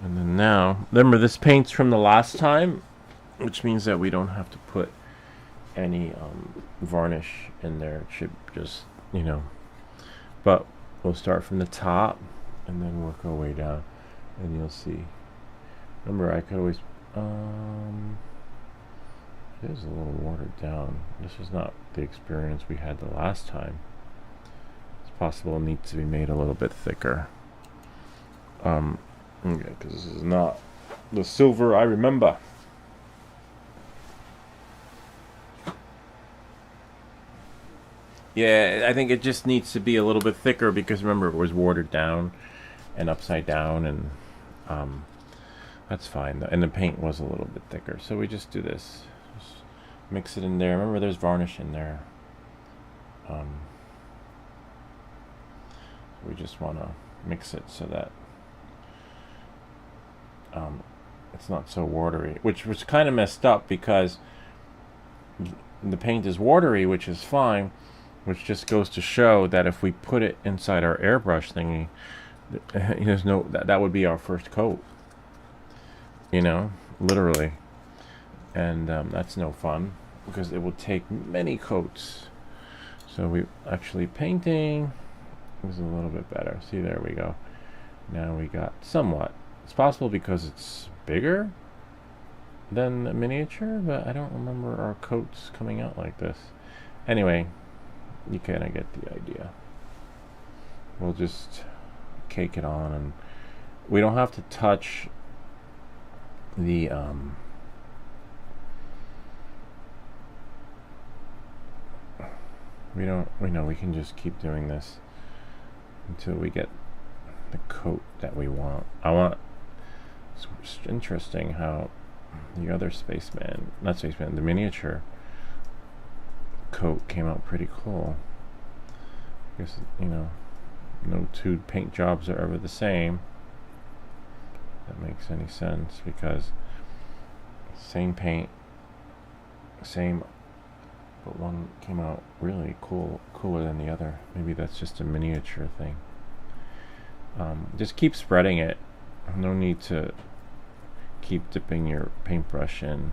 And then now, remember this paint's from the last time, which means that we don't have to put any varnish in there. It should just, you know. But we'll start from the top and then work our way down. And you'll see. Remember, I could always... it is a little watered down. This is not the experience we had the last time. It's possible it needs to be made a little bit thicker. Okay, because this is not the silver I remember. Yeah, I think it just needs to be a little bit thicker because remember it was watered down and upside down, and that's fine. And the paint was a little bit thicker, so we just do this. Just mix it in there. Remember, there's varnish in there. We just want to mix it so that it's not so watery, which was kind of messed up because the paint is watery, which is fine, which just goes to show that if we put it inside our airbrush thingy, there's no that would be our first coat, you know, literally, and that's no fun because it will take many coats. So we actually painting is a little bit better. See, there we go. Now we got somewhat. It's possible because it's bigger than the miniature, but I don't remember our coats coming out like this. Anyway, you kind of get the idea. We'll just cake it on, and we don't have to touch the we know we can just keep doing this until we get the coat that we want. It's interesting how the other the miniature coat came out pretty cool. I guess, you know, no two paint jobs are ever the same. That makes any sense because same paint, same, but one came out really cooler than the other. Maybe that's just a miniature thing. Just keep spreading it. No need to keep dipping your paintbrush in.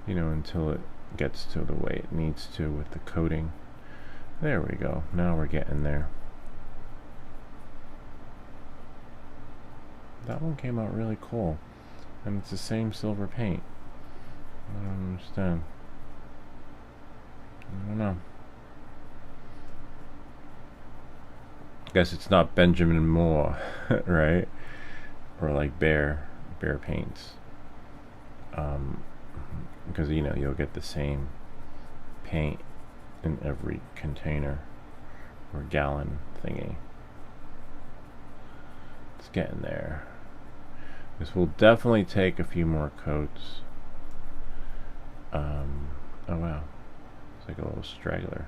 You know, until it gets to the way it needs to with the coating. There we go. Now we're getting there. That one came out really cool. And it's the same silver paint. I don't understand. I don't know. I guess it's not Benjamin Moore, right? Or like Bear paints. Because, you know, you'll get the same paint in every container or gallon thingy. It's getting there. This will definitely take a few more coats. Oh wow, it's like a little straggler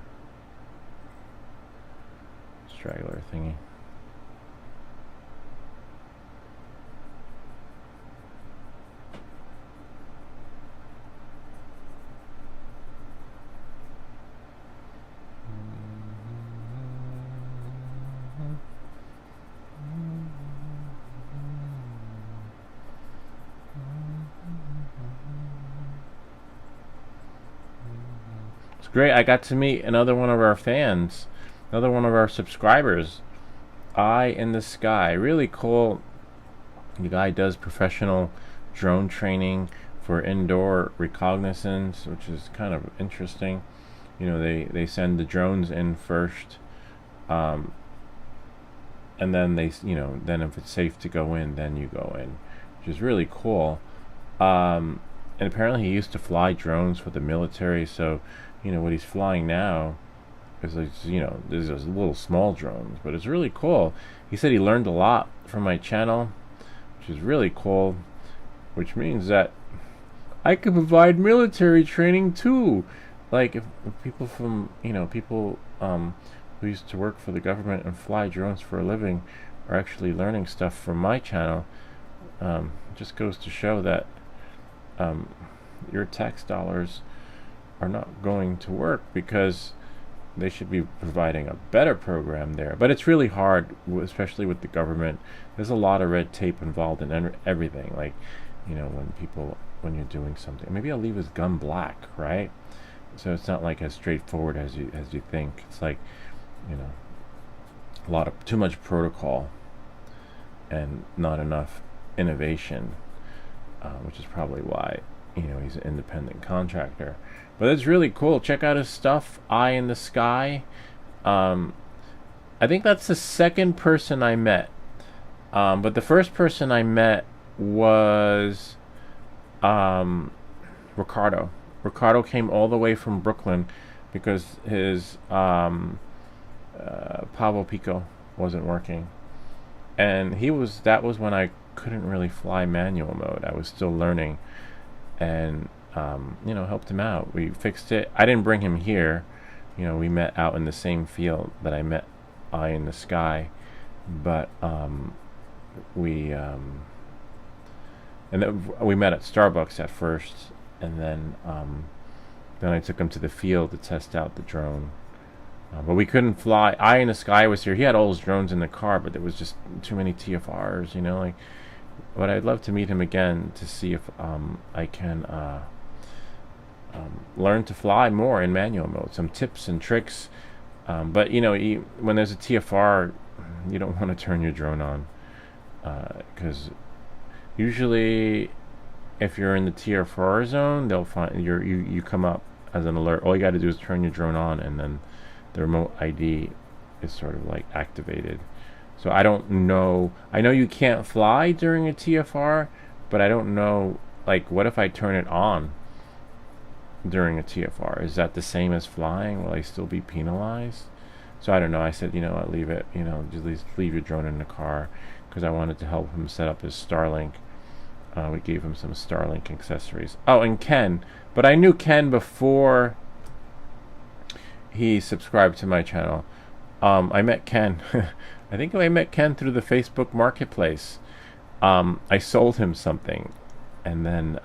thingy. great. I got to meet another one of our fans, another one of our subscribers. Eye in the Sky. Really cool. The guy does professional drone training for indoor reconnaissance, which is kind of interesting. You know, they send the drones in first, and then then if it's safe to go in, then you go in, which is really cool. And apparently he used to fly drones for the military, so what he's flying now is there's those little small drones, but it's really cool. He said he learned a lot from my channel, which is really cool, which means that I could provide military training too. Like if people from people who used to work for the government and fly drones for a living are actually learning stuff from my channel, it just goes to show that your tax dollars are not going to work, because they should be providing a better program there. But it's really hard, especially with the government. There's a lot of red tape involved in everything. Like, when you're doing something. Maybe I'll leave his gun black, right? So it's not like as straightforward as you think. It's like, a lot of too much protocol and not enough innovation, which is probably why he's an independent contractor. But it's really cool. Check out his stuff. Eye in the Sky. I think that's the second person I met. But the first person I met was Ricardo. Ricardo came all the way from Brooklyn because his Pavo Pico wasn't working, and that was when I couldn't really fly manual mode. I was still learning, and helped him out. We fixed it. I didn't bring him here. We met out in the same field that I met Eye in the Sky, but we met at Starbucks at first, and then I took him to the field to test out the drone. But we couldn't fly. Eye in the Sky was here. He had all his drones in the car, but there was just too many TFRs, But I'd love to meet him again to see if I can learn to fly more in manual mode. Some tips and tricks. But when there's a TFR, you don't want to turn your drone on, because usually, if you're in the TFR zone, they'll find you come up as an alert. All you got to do is turn your drone on, and then the remote ID is sort of like activated. So I don't know. I know you can't fly during a TFR, but I don't know. Like, what if I turn it on during a TFR? Is that the same as flying? Will I still be penalized? So I don't know. I said, I'll leave it. Just leave your drone in the car, because I wanted to help him set up his Starlink. We gave him some Starlink accessories. Oh, and Ken. But I knew Ken before he subscribed to my channel. I met Ken. I think I met Ken through the Facebook Marketplace. I sold him something, and then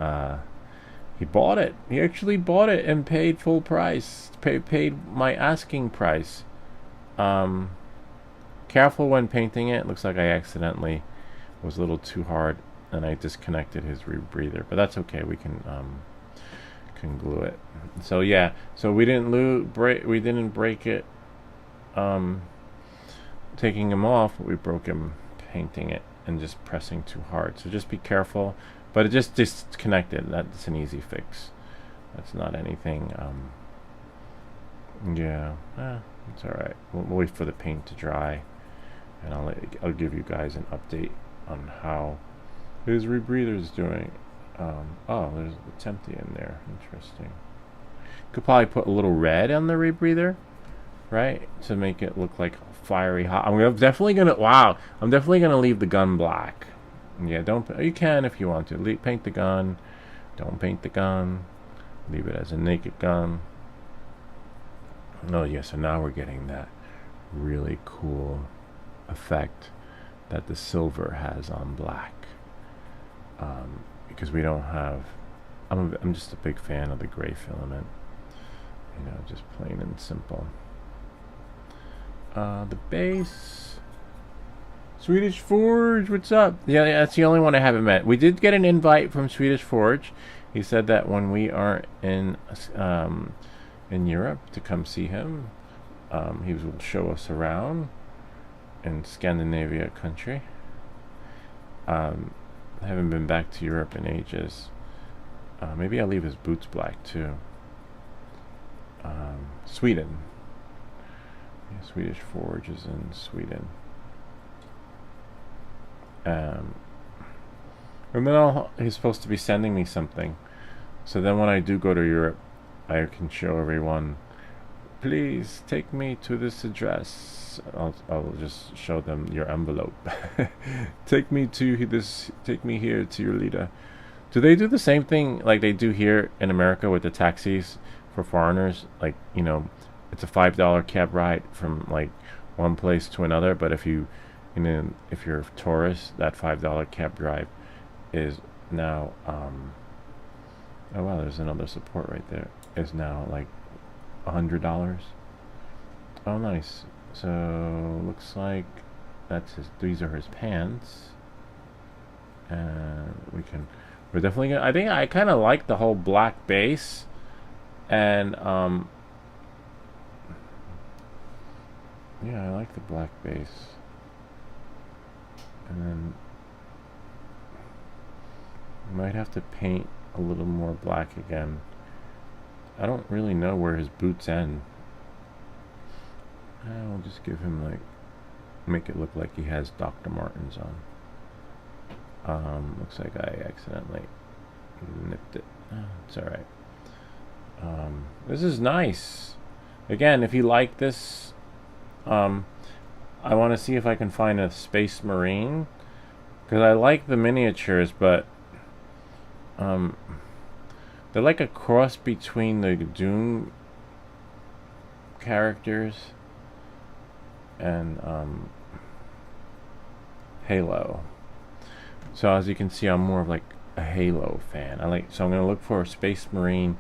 he bought it. He actually bought it and paid full price. Paid my asking price. Careful when painting it. Looks like I accidentally was a little too hard, and I disconnected his rebreather. But that's okay. We can glue it. So yeah. So we didn't break it. Taking him off, but we broke him painting it and just pressing too hard. So just be careful. But it just disconnected. That's an easy fix. That's not anything. Yeah, it's all right. We'll wait for the paint to dry, and I'll give you guys an update on how his rebreather is doing. It's empty in there. Interesting. Could probably put a little red on the rebreather, right, to make it look like fiery hot. I'm definitely gonna leave the gun black. Yeah, you can if you want to. Paint the gun. Don't paint the gun. Leave it as a naked gun. Oh yeah, so now we're getting that really cool effect that the silver has on black. Because we don't have. I'm just a big fan of the gray filament. Just plain and simple. The base. Swedish Forge, what's up? Yeah, that's the only one I haven't met. We did get an invite from Swedish Forge. He said that when we are in in Europe to come see him. He will show us around in Scandinavia country. I haven't been back to Europe in ages. Maybe I'll leave his boots black too. Sweden. Yeah, Swedish Forge is in Sweden. And then he's supposed to be sending me something. So then when I do go to Europe, I can show everyone, please take me to this address. I'll just show them your envelope. Take me here to your leader. Do they do the same thing like they do here in America with the taxis for foreigners? Like, you know, it's a $5 cab ride from like one place to another, but if you're a tourist, that $5 cab drive is now oh wow, there's another support right there. Is now like $100. Oh nice. So looks like these are his pants. And we're definitely gonna, I think I kinda like the whole black base. And yeah, I like the black base. And then might have to paint a little more black again. I don't really know where his boots end. I'll just give him like, make it look like he has Dr. Martens on. Looks like I accidentally nipped it. Oh, it's alright. This is nice. Again, if you like this, I want to see if I can find a Space Marine, because I like the miniatures, but they're like a cross between the Doom characters and Halo. So as you can see, I'm more of like a Halo fan. So I'm gonna look for a Space Marine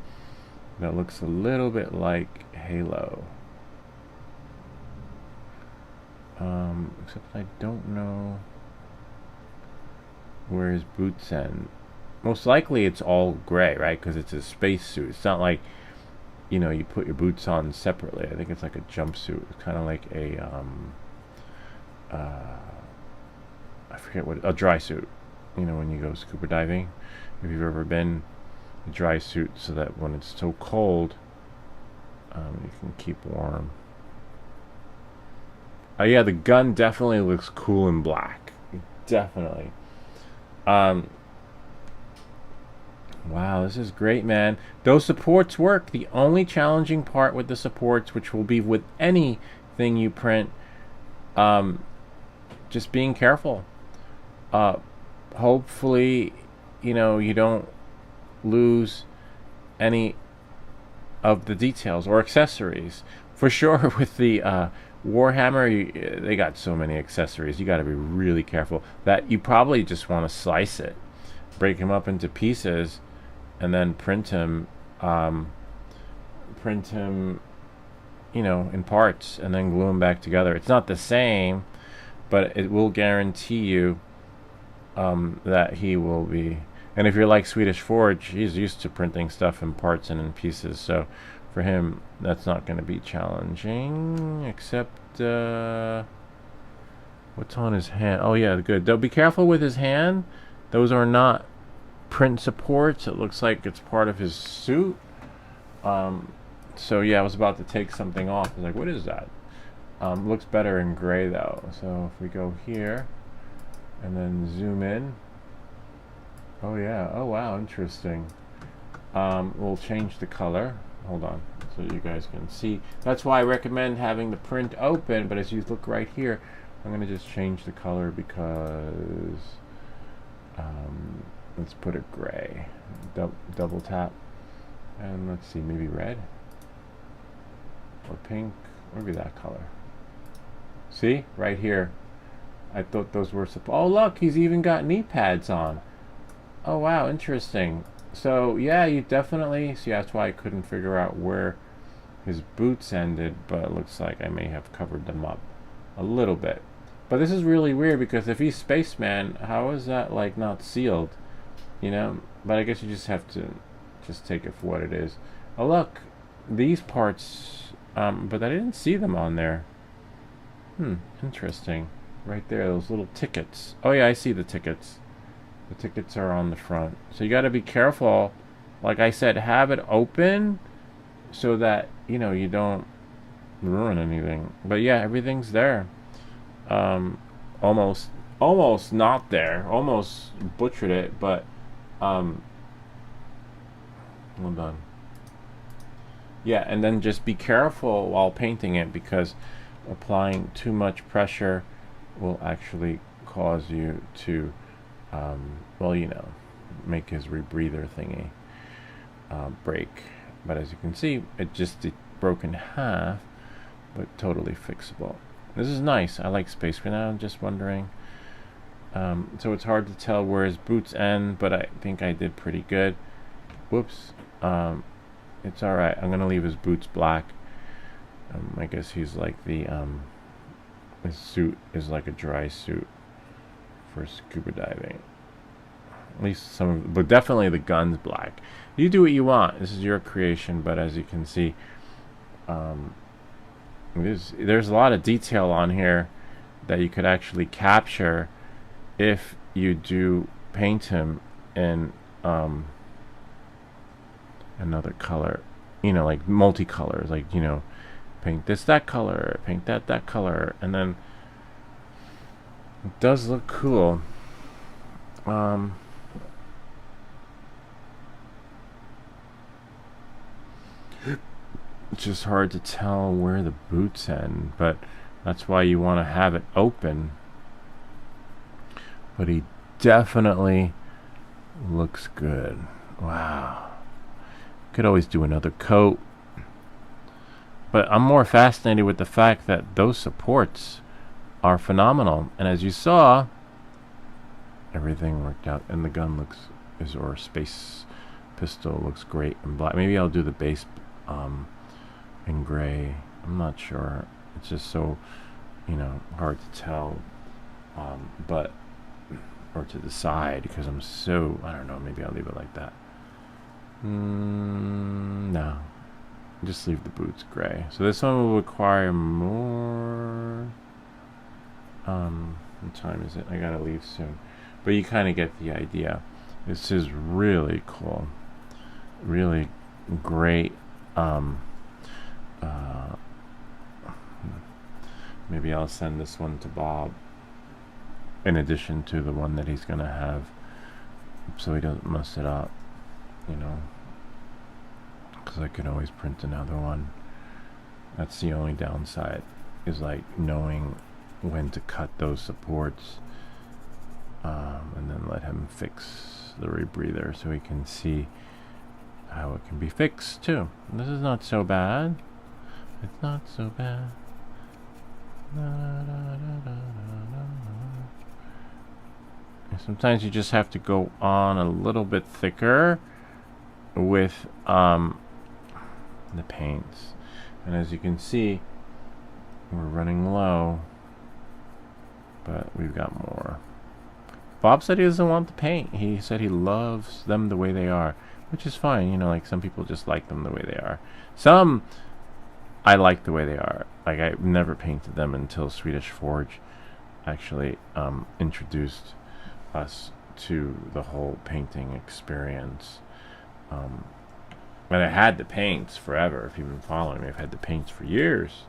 that looks a little bit like Halo. Except I don't know where his boots end. Most likely it's all gray, right? Because it's a spacesuit. It's not like, you know, you put your boots on separately. I think it's like a jumpsuit. It's kind of like a I forget a dry suit. You know, when you go scuba diving, if you've ever been, a dry suit, so that when it's so cold, you can keep warm. Oh yeah, the gun definitely looks cool in black. Definitely. Wow, this is great, man. Those supports work. The only challenging part with the supports, which will be with anything you print, just being careful. Hopefully, you know, you don't lose any of the details or accessories. For sure, with the Warhammer, they got so many accessories. You got to be really careful. That you probably just want to slice it, break him up into pieces, and then print him, you know, in parts, and then glue him back together. It's not the same, but it will guarantee you that he will be. And if you're like Swedish Forge, he's used to printing stuff in parts and in pieces, so for him that's not going to be challenging. Except what's on his hand? Oh yeah, good. Though be careful with his hand. Those are not print supports. It looks like it's part of his suit. So yeah, I was about to take something off. I was like, what is that? Looks better in gray though. So if we go here and then zoom in. Oh yeah, oh wow, interesting. We'll change the color. Hold on, so you guys can see. That's why I recommend having the print open, but as you look right here, I'm gonna just change the color because let's put it gray. Double tap, and let's see, maybe red or pink, maybe that color. See, right here. I thought those were oh look, he's even got knee pads on. Oh wow, interesting. So yeah, you definitely see. That's why I couldn't figure out where his boots ended, but it looks like I may have covered them up a little bit. But this is really weird, because if he's Spaceman, how is that like not sealed? You know? But I guess you just have to just take it for what it is. Oh look, these parts, but I didn't see them on there. Interesting. Right there, those little tickets. Oh yeah, I see the tickets. The tickets are on the front. So you got to be careful. Like I said, have it open so that, you don't ruin anything. But yeah, everything's there. Almost not there. Almost butchered it, but hold on. Yeah, and then just be careful while painting it, because applying too much pressure will actually cause you to, make his rebreather thingy break. But as you can see, it broke in half, but totally fixable. This is nice. I like Spaceman. I'm just wondering. So it's hard to tell where his boots end, but I think I did pretty good. Whoops. It's alright. I'm going to leave his boots black. I guess he's like his suit is like a dry suit for scuba diving. At least but definitely the gun's black. You do what you want. This is your creation, but as you can see, there's a lot of detail on here that you could actually capture if you do paint him in another color, like multicolors, like, paint this that color, paint that color, and then it does look cool. It's just hard to tell where the boots end, but that's why you want to have it open. But he definitely looks good. Wow. Could always do another coat. But I'm more fascinated with the fact that those supports are phenomenal. And as you saw, everything worked out. And the gun or space pistol looks great in black. Maybe I'll do the base in gray. I'm not sure. It's just so, hard to tell. Or to decide, because I don't know, maybe I'll leave it like that. No. Just leave the boots gray. So this one will require more. What time is it? I gotta leave soon. But you kind of get the idea. This is really cool. Really great. Maybe I'll send this one to Bob in addition to the one that he's gonna have, so he doesn't mess it up, because I can always print another one. That's the only downside, is like knowing when to cut those supports, and then let him fix the rebreather so he can see how it can be fixed too. This is not so bad. It's not so bad. Sometimes you just have to go on a little bit thicker with the paints. And as you can see, we're running low, but we've got more. Bob said he doesn't want the paint. He said he loves them the way they are, which is fine. Like some people just like them the way they are. Some I like the way they are. Like I never painted them until Swedish Forge actually introduced us to the whole painting experience. And I had the paints forever. If you've been following me, I've had the paints for years.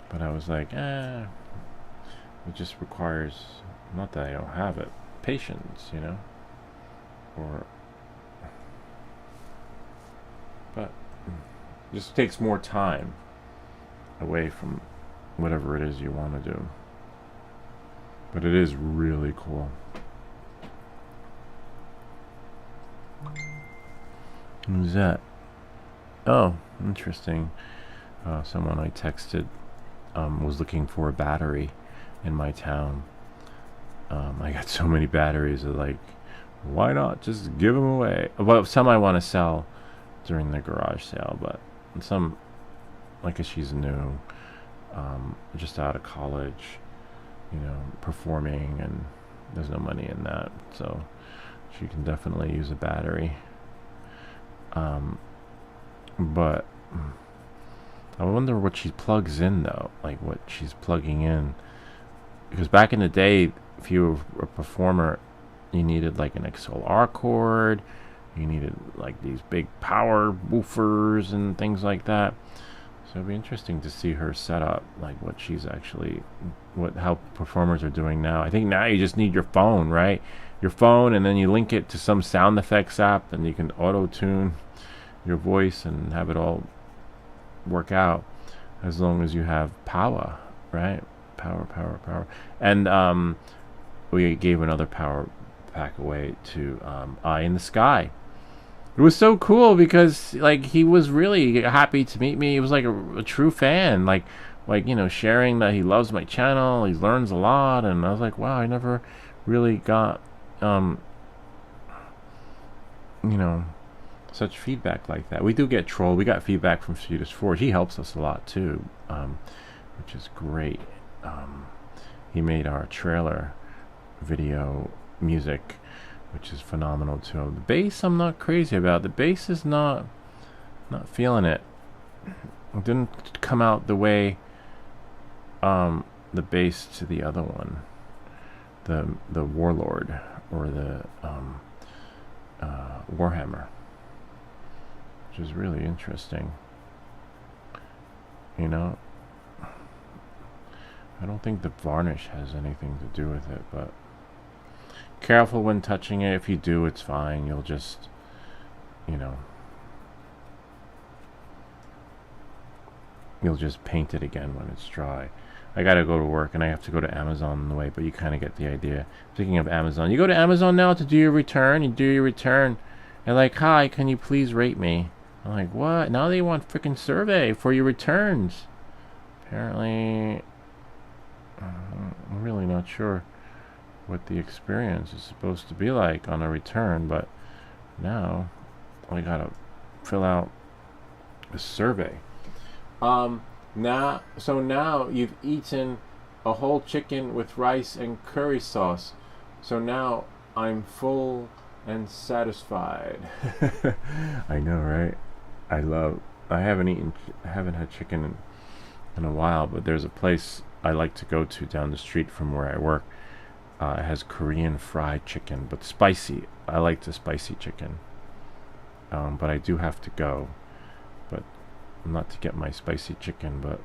But I was like, it just requires, not that I don't have it, patience, but it just takes more time away from whatever it is you want to do. But it is really cool. Who's that? Oh, interesting. Someone I texted was looking for a battery in my town. I got so many batteries. Like, why not just give them away? Well, some I want to sell during the garage sale, but some, like, she's new, just out of college, performing, and there's no money in that, so she can definitely use a battery. But I wonder what she plugs in though, like what she's plugging in. Because back in the day, if you were a performer, you needed like an XLR cord, you needed like these big power woofers and things like that. So it'd be interesting to see her setup, like what she's actually, how performers are doing now. I think now you just need your phone, right? Your phone, and then you link it to some sound effects app, and you can auto tune your voice and have it all work out, as long as you have power, right? Power. And we gave another power pack away to Eye in the Sky. It was so cool because like he was really happy to meet me. He was like a true fan, like sharing that he loves my channel. He learns a lot, and I was like, wow, I never really got such feedback like that. We do get trolled. We got feedback from Swedish Forge. He helps us a lot too, which is great. He made our trailer video music, which is phenomenal too. The bass I'm not crazy about. The bass is not feeling it. It didn't come out the way the bass to the other one, the Warlord or the Warhammer, which is really interesting. I don't think the varnish has anything to do with it, but careful when touching it. If you do, it's fine. You'll just, you'll just paint it again when it's dry. I gotta go to work, and I have to go to Amazon on the way, but you kind of get the idea. Speaking of Amazon, you go to Amazon now to do your return. You do your return, and like, hi, can you please rate me? I'm like, what? Now they want freaking survey for your returns. Apparently, I'm really not sure what the experience is supposed to be like on a return, but now I gotta fill out a survey. Now you've eaten a whole chicken with rice and curry sauce, so now I'm full and satisfied. I know, right? I haven't had chicken in a while, but there's a place I like to go to down the street from where I work. It has Korean fried chicken, but spicy. I like the spicy chicken. But I do have to go. But not to get my spicy chicken, but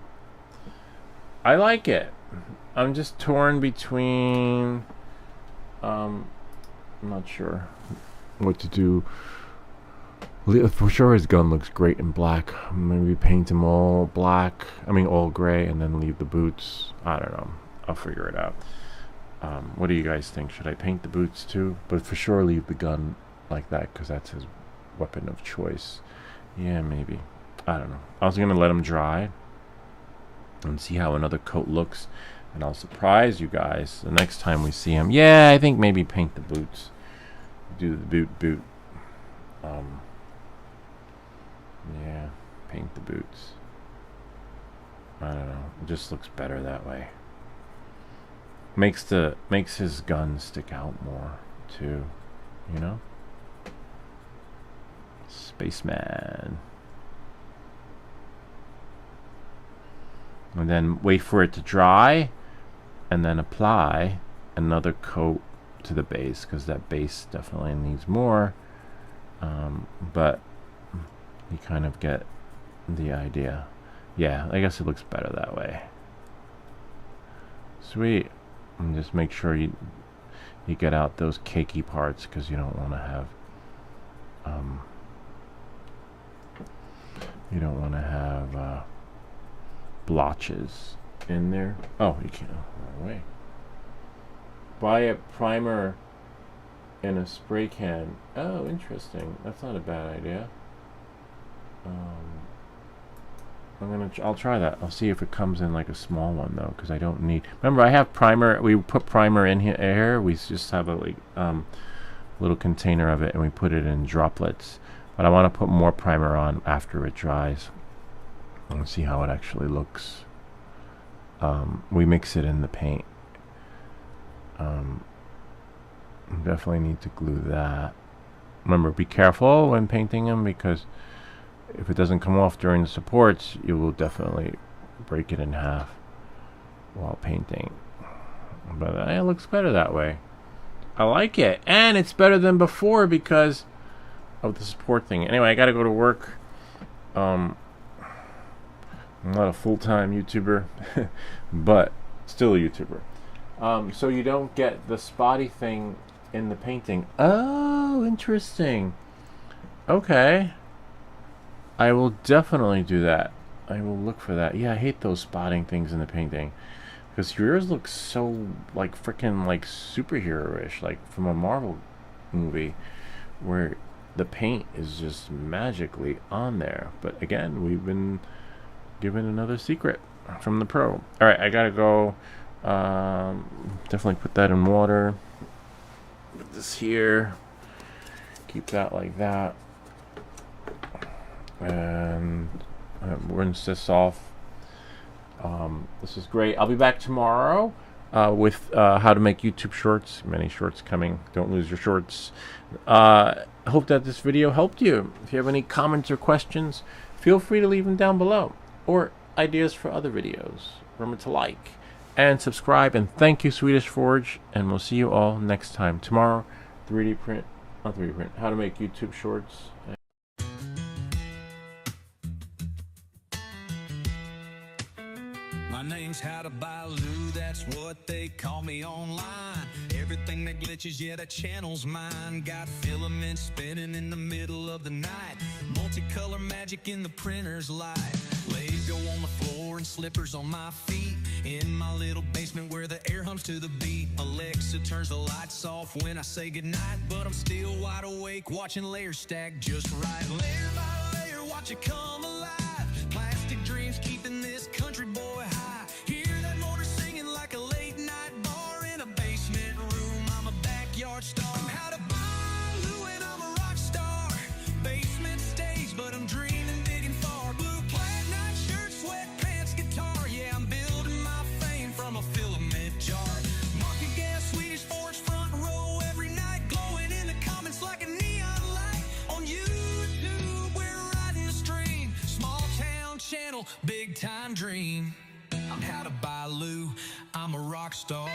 I like it. I'm just torn between I'm not sure what to do. For sure his gun looks great in black. Maybe paint him all black, all gray, and then leave the boots. I don't know, I'll figure it out. What do you guys think? Should I paint the boots too? But for sure leave the gun like that, because that's his weapon of choice. Yeah, maybe. I don't know. I was going to let him dry and see how another coat looks, and I'll surprise you guys the next time we see him. Yeah, I think maybe paint the boots. Do the boot. Yeah, paint the boots. I don't know. It just looks better that way. Makes his gun stick out more too, Spaceman. And then wait for it to dry, and then apply another coat to the base, because that base definitely needs more. But you kind of get the idea. Yeah, I guess it looks better that way. Sweet. And just make sure you get out those cakey parts, because you don't want to have blotches in there. Oh, you can't. Wrong way. Buy a primer in a spray can. Oh, interesting. That's not a bad idea. I'll try that. I'll see if it comes in like a small one though, because I don't need. Remember, I have primer. We put primer in here. We just have a little container of it, and we put it in droplets. But I want to put more primer on after it dries. And see how it actually looks. We mix it in the paint. Definitely need to glue that. Remember, be careful when painting them, because if it doesn't come off during the supports, you will definitely break it in half while painting. But it looks better that way. I like it, and it's better than before because of the support thing. Anyway, I gotta go to work. I'm not a full-time YouTuber, but still a YouTuber. So you don't get the spotty thing in the painting. Oh, interesting. Okay. I will definitely do that. I will look for that. Yeah, I hate those spotting things in the painting. Because yours looks so, like, freaking, like, superhero-ish. Like, from a Marvel movie. Where the paint is just magically on there. But, again, we've been given another secret from the pro. Alright, I gotta go. Definitely put that in water. Put this here. Keep that like that. And rinse this off. This is great. I'll be back tomorrow with how to make YouTube shorts. Many shorts coming. Don't lose your shorts. I hope that this video helped you. If you have any comments or questions, feel free to leave them down below. Or ideas for other videos. Remember to like and subscribe. And thank you, Swedish Forge. And we'll see you all next time. Tomorrow, 3D print. Not 3D print. How to make YouTube shorts. My name's How to Buy Lou, that's what they call me online. Everything that glitches, yeah, that channel's mine. Got filaments spinning in the middle of the night. Multicolor magic in the printer's light. Lego on the floor and slippers on my feet. In my little basement where the air hums to the beat. Alexa turns the lights off when I say goodnight. But I'm still wide awake watching layers stack just right. Layer by layer, watch it come alive. Plastic dreams keeping this country boy high. Hear that motor singing like a late night bar in a basement room. I'm a backyard star. I'm How to Buy Lou and I'm a rock star. Basement stage, but I'm dreaming big and far. Blue plaid nightshirt, sweatpants, guitar. Yeah, I'm building my fame from a filament jar. Market gas, Swedish Forge, front row every night. Glowing in the comments like a neon light. On YouTube, we're riding the stream. Small town channel, big time dream. I'm How to Buy Lou, I'm a rock star.